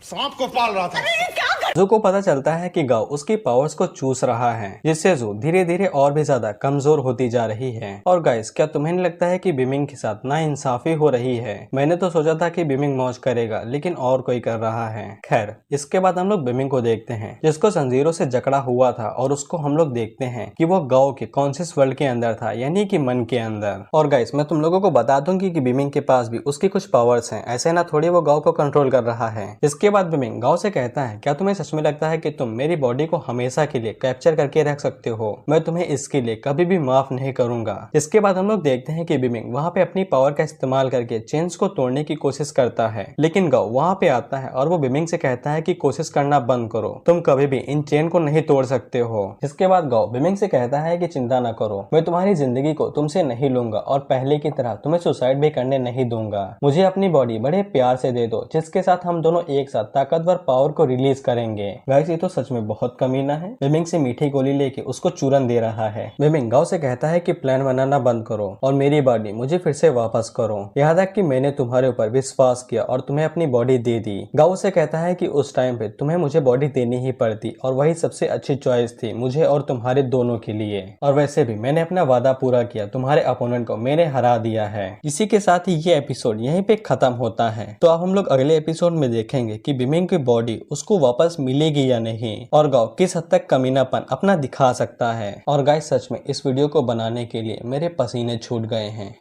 सांप को पाल रहा था। जू को पता चलता है कि गाओ उसकी पावर्स को चूस रहा है, जिससे जू धीरे धीरे और भी ज्यादा कमजोर होती जा रही है। और गाइस, क्या तुम्हें नहीं लगता है कि बिमिंग के साथ ना इंसाफी हो रही है? मैंने तो सोचा था कि बिमिंग मौज करेगा, लेकिन और कोई कर रहा है। खैर, इसके बाद हम लोग बिमिंग को देखते हैं, जिसको जंजीरों से जकड़ा हुआ था, और उसको हम लोग देखते हैं कि वो गाओ के कॉन्शियस वर्ल्ड के अंदर था, यानी कि मन के अंदर। और गाइस, मैं तुम लोगों को बता दूंगी कि बिमिंग के पास भी उसकी कुछ पावर्स हैं, ऐसे ना थोड़ी वो गाओ को कंट्रोल कर रहा है। इसके बाद बिमिंग गाओ से कहता है, क्या तुम्हें सच में लगता है कि तुम मेरी बॉडी को हमेशा के लिए कैप्चर करके रख सकते हो? मैं तुम्हें इसके लिए कभी भी माफ नहीं करूंगा। इसके बाद हम लोग देखते हैं कि बिमिंग वहाँ पे अपनी पावर का इस्तेमाल करके चेन्स को तोड़ने की कोशिश करता है, लेकिन गाओ वहाँ पे आता है और वो बिमिंग से कहता है कि कोशिश करना बंद करो, तुम कभी भी इन चेन को नहीं तोड़ सकते हो। इसके बाद गाओ बिमिंग से कहता है कि चिंता न करो, मैं तुम्हारी जिंदगी को तुमसे नहीं लूंगा और पहले की तरह तुम्हें सुसाइड भी करने नहीं दूंगा। मुझे अपनी बॉडी बड़े प्यार से दे दो, जिसके साथ हम दोनों एक साथ ताकतवर पावर को रिलीज करेंगे। गाइस, ये तो सच में बहुत कमीना है। बिमिंग से मीठी गोली लेके उसको चूरन दे रहा है। बिमिंग गाओ से कहता है कि प्लान बनाना बंद करो और मेरी बॉडी मुझे फिर से वापस करो। यहाँ तक कि मैंने तुम्हारे ऊपर विश्वास किया और तुम्हें अपनी बॉडी दे दी। गाओ से कहता है कि उस टाइम पे तुम्हें मुझे बॉडी देनी ही पड़ती और वही सबसे अच्छी चॉइस थी मुझे और तुम्हारे दोनों के लिए। और वैसे भी मैंने अपना वादा पूरा किया, तुम्हारे अपोनेंट को मैंने हरा दिया है। इसी के साथ ही ये एपिसोड यहीं पे खत्म होता है। तो अब हम लोग अगले एपिसोड में देखेंगे कि बिमिंग की बॉडी उसको वापस मिलेगी या नहीं, और गाओ किस हद तक कमीनापन अपना दिखा सकता है। और गाइस, सच में इस वीडियो को बनाने के लिए मेरे पसीने छूट गए हैं।